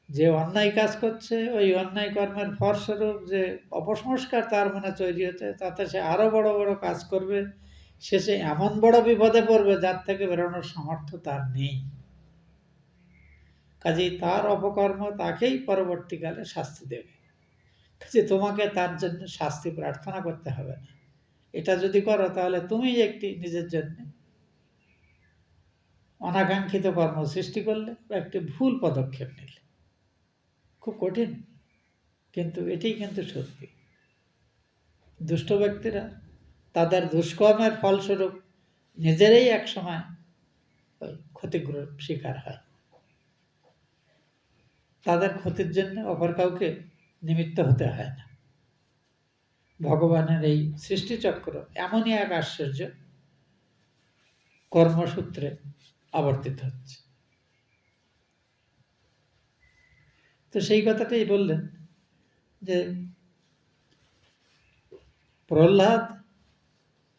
যে অন্যায় কাজ করছে ওই অন্যায় কর্মের ফলস্বরূপ যে অপসংস্কার তার মনে তৈরি হচ্ছে, তাতে সে আরো বড় বড় কাজ করবে, শেষে এমন বড় বিপদে পড়বে যার থেকে বেরোনোর সামর্থ্য তার নেই। কাজেই তার অপকর্ম তাকেই পরবর্তীকালে শাস্তি দেবে। কাজে তোমাকে তার জন্য শাস্তি প্রার্থনা করতে হবে না। এটা যদি করো তাহলে তুমি একটি নিজের জন্য অনাকাঙ্ক্ষিত কর্ম সৃষ্টি করলে বা একটি ভুল পদক্ষেপ নিলে। খুব কঠিন, কিন্তু এটাই কিন্তু সত্যি। দুষ্ট ব্যক্তিরা তাদের দুষ্কর্মের ফলস্বরূপ নিজেরাই একসময় ক্ষতিগ্রস্ত শিকার হয়। তাদের ক্ষতির জন্য অপর কাউকে নিমিত্ত হতে হয় না। ভগবানের এই সৃষ্টিচক্র এমনই এক আশ্চর্য কর্মসূত্রে আবর্তিত হচ্ছে। তো সেই কথাটাই বললেন যে প্রহ্লাদ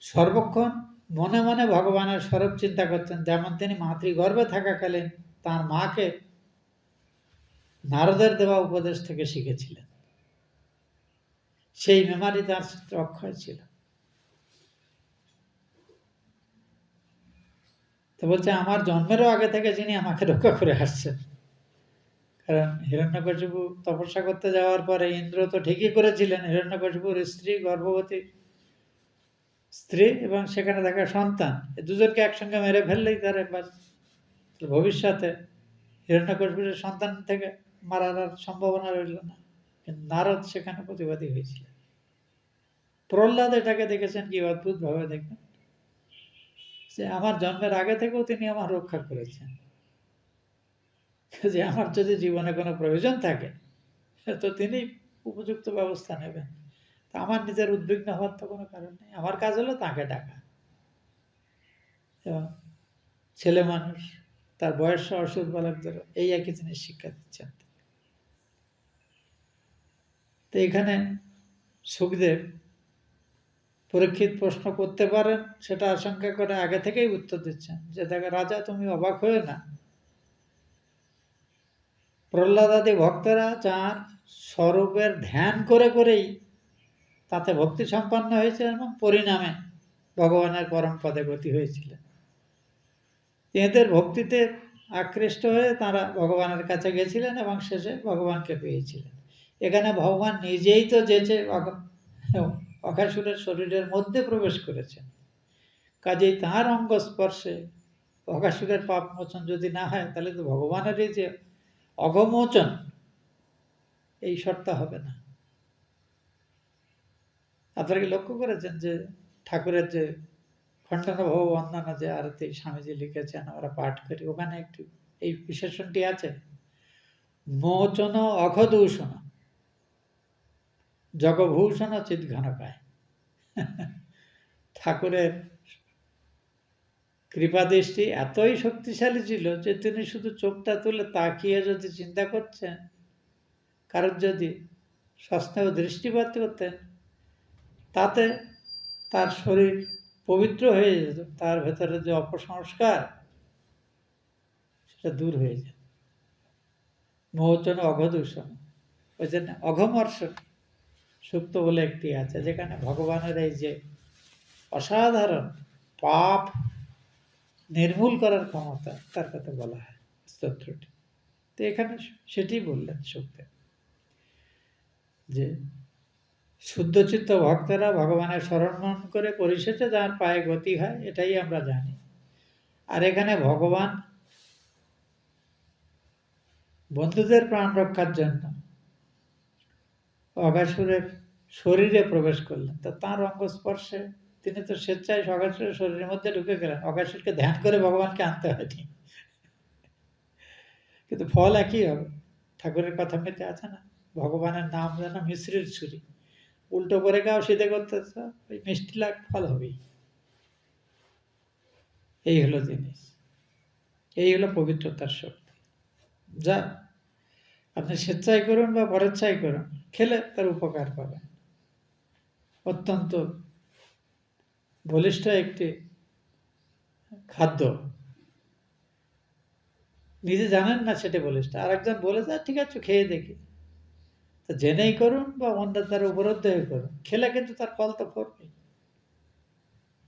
সর্বক্ষণ মনে মনে ভগবানের স্বরূপ চিন্তা করতেন। যেমন তিনি মাতৃগর্ভে থাকাকালীন তার মাকে নারদের দেওয়া উপদেশ থেকে শিখেছিলেন, সেই মেমারি তার অক্ষয় ছিল। তো বলছে আমার জন্মেরও আগে থেকে যিনি আমাকে রক্ষা করে আসছেন। কারণ হিরণ্যকশিপু তপস্যা করতে যাওয়ার পরে ইন্দ্র তো ঠিকই করেছিলেন, হিরণ্যকশিপুর স্ত্রী গর্ভবতী স্ত্রী এবং সেখানে থাকা সন্তান, দুজনকে একসঙ্গে মেরে ফেললেই তার ভবিষ্যতে হিরণ্যকশিপুর সন্তান থেকে মারার আর সম্ভাবনা রইল না। কিন্তু নারদ সেখানে প্রতিবাদী হয়েছিল। প্রহ্লাদ এটাকে দেখেছেন কি অদ্ভুত ভাবে, দেখবেন যে আমার জন্মের আগে থেকেও তিনি আমার রক্ষা করেছেন, যে আমার যদি জীবনে কোনো প্রয়োজন থাকে তো তিনি উপযুক্ত ব্যবস্থা নেবেন। তা আমার নিজের উদ্বিগ্ন হওয়ার তো কোনো কারণ নেই। আমার কাজ হলো তাকে ডাকা। এবং ছেলে মানুষ, তার বয়স অসুর বালকদের এই একই জিনিস শিক্ষা দিচ্ছেন। তো এখানে সুখদেব পরীক্ষিত প্রশ্ন করতে পারেন সেটা আশঙ্কা করে আগে থেকেই উত্তর দিচ্ছেন যে, দেখো রাজা, তুমি অবাক হয়ে না, প্রহ্লাদাদি ভক্তরা যার স্বরূপের ধ্যান করে করেই তাতে ভক্তি সম্পন্ন হয়েছে এবং পরিণামে ভগবানের পরম পদে গতি হয়েছিল। এদের ভক্তিতে আকৃষ্ট হয়ে তারা ভগবানের কাছে গেছিলেন এবং শেষে ভগবানকে পেয়েছিলেন। এখানে ভগবান নিজেই তো যেচে অঘাসুরের শরীরের মধ্যে প্রবেশ করেছেন, কাজেই তাঁর অঙ্গ স্পর্শে অঘাসুরের পাপ মোচন যদি না হয়, তাহলে তো ভগবানেরই যে অঘমোচন এই শর্ত হবে না। আপনারা কি লক্ষ্য করেছেন যে ঠাকুরের যে খণ্ডানুভব অন্যান্য যে আরতি স্বামীজি লিখেছেন, আমরা পাঠ করি, ওখানে একটু এই বিশেষণটি আছে, মোচন অঘদূষণ জগভূষণ চিৎঘনকায়। ঠাকুরের কৃপাদৃষ্টি এতই শক্তিশালী ছিল যে তিনি শুধু চোখটা তুলে তাকিয়ে যদি চিন্তা করছেন, কারোর যদি সস্নেহ দৃষ্টিপাত করতেন, তাতে তার শরীর পবিত্র হয়ে যেত, তার ভেতরে যে অপসংস্কার সেটা দূর হয়ে যেত। মোচন অঘদূষণ, ওই জন্য অঘমর্ষণ সুক্ত বলে একটি আছে, যেখানে ভগবানের এই যে অসাধারণ পাপ নির্মূল করার ক্ষমতা তার কথা বলা হয় স্তোত্রটি। তো এখানে সেটি বললেন সুখদেব, যে শুদ্ধচিত্ত ভক্তরা ভগবানের স্মরণ মনন করে পরিশেষে যার পায়ে গতি হয়, এটাই আমরা জানি। আর এখানে ভগবান বন্ধুদের প্রাণ রক্ষার জন্য অঘাসুরের শরীরে প্রবেশ করলেন। তো তাঁর অঙ্গ স্পর্শে তিনি তো স্বেচ্ছায় অঘাসুরের শরীরের মধ্যে ঢুকে গেলেন। অঘাসুরকে ধ্যান করে ভগবানকে আনতে হয়নি, কিন্তু ফল একই হবে। ঠাকুরের কথা মেতে আছে না, ভগবানের নাম যেন মিশ্রির ছুরি, উল্টো করে গাও সিধে করতে ওই মিষ্টি লাগ ফল হবেই। এই হলো জিনিস, এই হলো পবিত্রতার শক্তি। যা আপনি স্বেচ্ছায় করুন বা পরেচ্ছায় করুন, খেলে তার উপকার পাবেন। অত্যন্ত বলিষ্ঠ একটি খাদ্য, নিজে জানেন না সেটা বলিষ্ঠ, আর একজন বলেছে ঠিক আছে খেয়ে দেখি, তো জেনেই করুন বা অন্যের দ্বারা উপলব্ধ হয়ে করুন, খেলে কিন্তু তার ফল তো পড়বেই।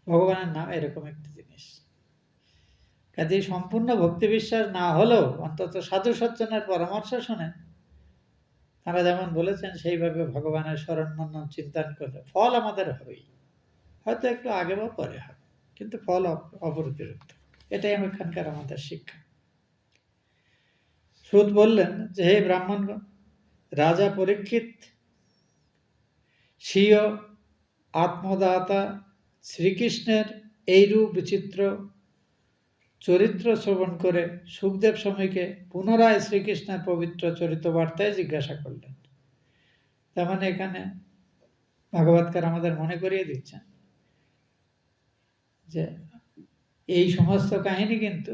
ভগবানের নাম এরকম একটি জিনিস। কাজেই সম্পূর্ণ ভক্তি বিশ্বাস না হলেও অন্তত সাধু সজ্জনের পরামর্শ শুনে তারা যেমন বলেছেন সেইভাবে ভগবানের স্মরণ মনন চিন্তন করলে ফল আমাদের হবেই, হয়তো একটু আগে বা পরে হবে, কিন্তু ফল অপরিপূর্ত। এটাই এখানকার আমাদের শিক্ষা। সুত বললেন যে, হে ব্রাহ্মণগণ, রাজা পরীক্ষিত স্বীয় আত্মদাতা শ্রীকৃষ্ণের এইরূপ বিচিত্র চরিত্র শ্রবণ করে সুখদেব স্বামীকে পুনরায় শ্রীকৃষ্ণের পবিত্র চরিত্রবার্তায় জিজ্ঞাসা করলেন। তার মানে এখানে ভাগবতকার আমাদের মনে করিয়ে দিচ্ছেন যে এই সমস্ত কাহিনী কিন্তু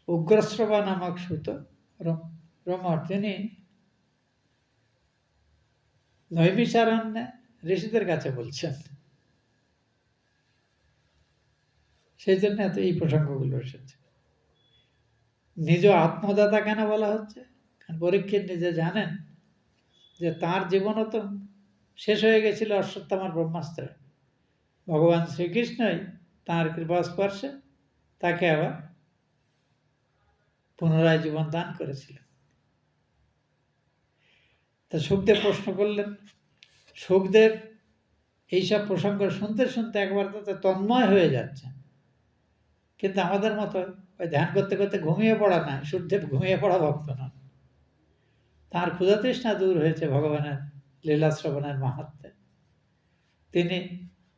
উগ্রশ্রবা নামক সুত রমর, তিনি নৈমিষারণ্যে ঋষিদের কাছে বলছেন, সেই জন্য এত এই প্রসঙ্গগুলো এসেছে। নিজ আত্মদাতা কেন বলা হচ্ছে? পরীক্ষিত নিজে জানেন যে তার জীবনও তো শেষ হয়ে গেছিল অশ্বত্থামার ব্রহ্মাস্ত্রে। ভগবান শ্রীকৃষ্ণই তাঁর কৃপাস্পর্শে তাকে আবার পুনরায় জীবন দান করেছিলেন। তা সুখদেব প্রশ্ন করলেন। সুখদেব এইসব প্রসঙ্গ শুনতে শুনতে একবার তাতে তন্ময় হয়ে যাচ্ছেন। কিন্তু আমাদের মতো ওই ধ্যান করতে করতে ঘুমিয়ে পড়া না, সুখদেব ঘুমিয়ে পড়া ভক্ত নন। তাঁর ক্ষুধা তৃষ্ণা দূর হয়েছে ভগবানের লীলা শ্রবণের মাহাত্ম্যে। তিনি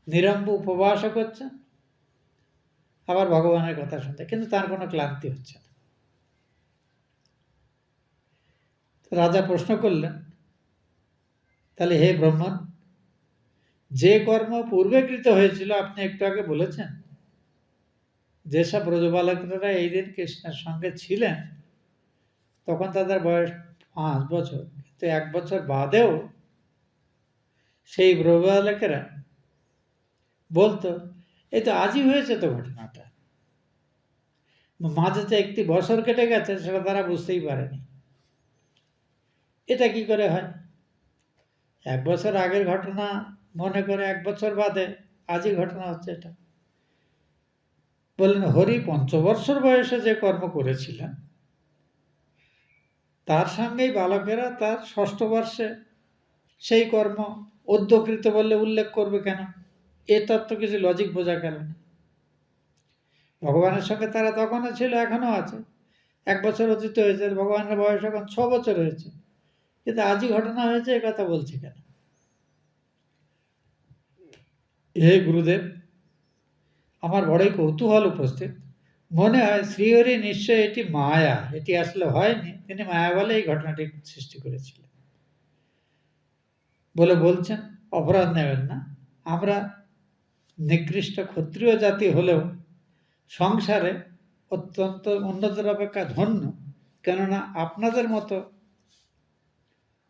নিরম্ব উপবাসও করছেন, আবার ভগবানের কথা শুনতে, কিন্তু তার কোনো ক্লান্তি হচ্ছে না। রাজা প্রশ্ন করলেন, তাহলে হে ব্রাহ্মণ, যে কর্ম পূর্বেকৃত হয়েছিল আপনি একটু আগে বলেছেন, যেসব ব্রজবালকরা এই দিন কৃষ্ণের সঙ্গে ছিলেন তখন তাদের বয়স 5 বছর, কিন্তু 1 বছর বাদেও সেই ব্রজবালকেরা বলতো এই তো আজই হয়েছে তো ঘটনাটা, মাঝে যে 1 বছর কেটে গেছে সেটা তারা বুঝতেই পারেনি। এটা কি করে হয়? 1 বছর আগের ঘটনা মনে করে 1 বছর বাদে আজই ঘটনা হচ্ছে এটা। বললেন, হরি 5 বৎসর বয়সে যে কর্ম করেছিলেন তার সঙ্গেই বালকেরা তার 6ষ্ঠ বর্ষে সেই কর্ম অদ্যকৃত বললে উল্লেখ করবে কেন? এ তত্ত্ব কিছু লজিক বোঝা গেল না। ভগবানের সঙ্গে তারা তখনও ছিল, এখনো আছে। 1 বছর অতীত হয়েছে, ভগবানের বয়স এখন 6 বছর হয়েছে, কিন্তু আজই ঘটনা হয়েছে এ কথা বলছে কেন? হে গুরুদেব, আমার বড়ই কৌতূহল উপস্থিত। মনে হয় শ্রীহরি নিশ্চয় এটি মায়া, এটি আসলে হয়নি, তিনি মায়া বলে এই ঘটনাটি সৃষ্টি করেছিলেন বলে বলছেন। অপরাধ নেবেন না, আমরা নিকৃষ্ট ক্ষত্রিয় জাতি হলেও সংসারে অত্যন্ত উন্নতর অপেক্ষা ধন্য, কেননা আপনাদের মতো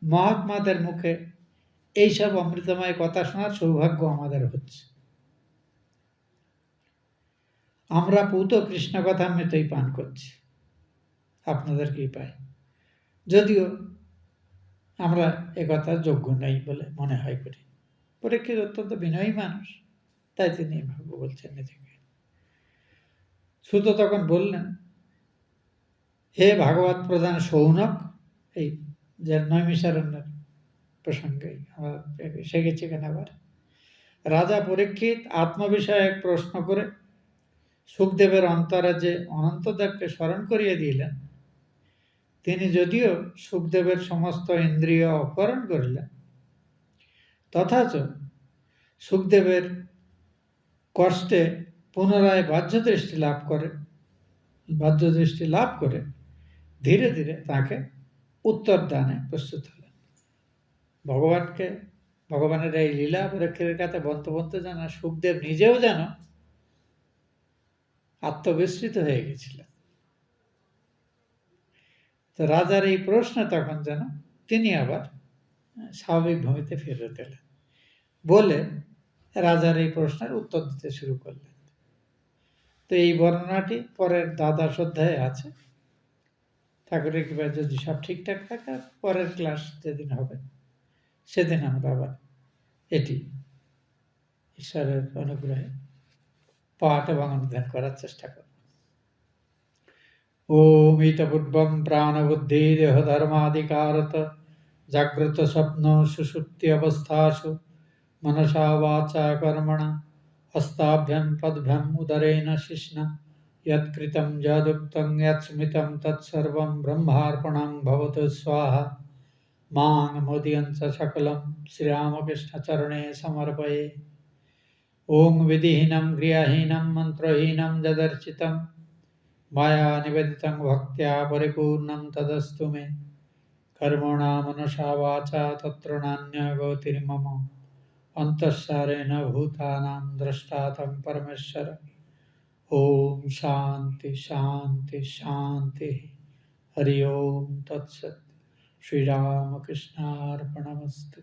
মহাত্মাদের মুখে এইসব অমৃতময় কথা শোনার সৌভাগ্য আমাদের হচ্ছে। আমরা পূত কৃষ্ণ কথামৃতই পান করছি আপনাদের কৃপায়, যদিও আমরা একথার যোগ্য নই বলে মনে হয় করি। পরীক্ষিত অত্যন্ত বিনয়ী মানুষ, তাই তিনি ভাগ্য বলছেন নিজেকে। সুত তখন বললেন, হে ভাগবত প্রধান সৌনক, এই যে নৈমিষারণ্যের প্রসঙ্গে আমরা শিখেছি কেন আবার, রাজা পরীক্ষিত আত্মবিষয়ক প্রশ্ন করে সুখদেবের অন্তরে যে অনন্তদেবকে স্মরণ করিয়ে দিলেন, তিনি যদিও সুখদেবের সমস্ত ইন্দ্রিয় অপহরণ করিলেন, তথাচ সুখদেবের কষ্টে পুনরায় বাহ্যদৃষ্টি লাভ করে ধীরে ধীরে তাকে উত্তর দানে প্রস্তুত হলেন। ভগবানের এই লীলা পরীক্ষার কাছে বলতে যেন সুখদেব নিজেও যেন আত্মবিস্মৃত হয়ে গেছিলেন। তো রাজার এই প্রশ্ন তখন যেন তিনি আবার স্বাভাবিক ভূমিতে ফিরে দিলেন বলে রাজার এই প্রশ্নের উত্তর দিতে শুরু করলেন। তো এই বর্ণনাটি পরের দ্বাদশ অধ্যায়ে আছে। ঠাকুরের কৃপায় যদি সব ঠিকঠাক থাকে, পরের ক্লাস যেদিন হবে সেদিন আমরা আবার এটি ঈশ্বরের অনুগ্রহে পাঠ এবং অনুধ্যান করার চেষ্টা করব। ওম ইতপূর্বং প্রাণবুদ্ধি দেহধর্মাদিকারত জাগ্রত স্বপ্ন সুষুপ্তি অবস্থাসু मनसा वाचा कर्मणा हस्ताभ्यां पद्भ्याम् उदरेण शिश्ना यत्कृतं यदुक्तं यत्स्मृतं तत्सर्वं ब्रह्मार्पणं भवतु स्वाहा। मां मोदयञ्च सकलं श्रीरामकृष्णचरणे समर्पये। ॐ विधिहीनं क्रियाहीनं मन्त्रहीनं यदर्चितं मया निवेदितं भक्त्या परिपूर्णं तदस्तु मे। कर्मणा मनसा वाचा तत्र नान्यगतिर्मम अंतःसारेण भूतानां द्रष्टा तं परमेश्वर। ओम शांति शांति शांति। हरि ओम तत्सत्। श्रीरामकृष्णार्पणमस्तु।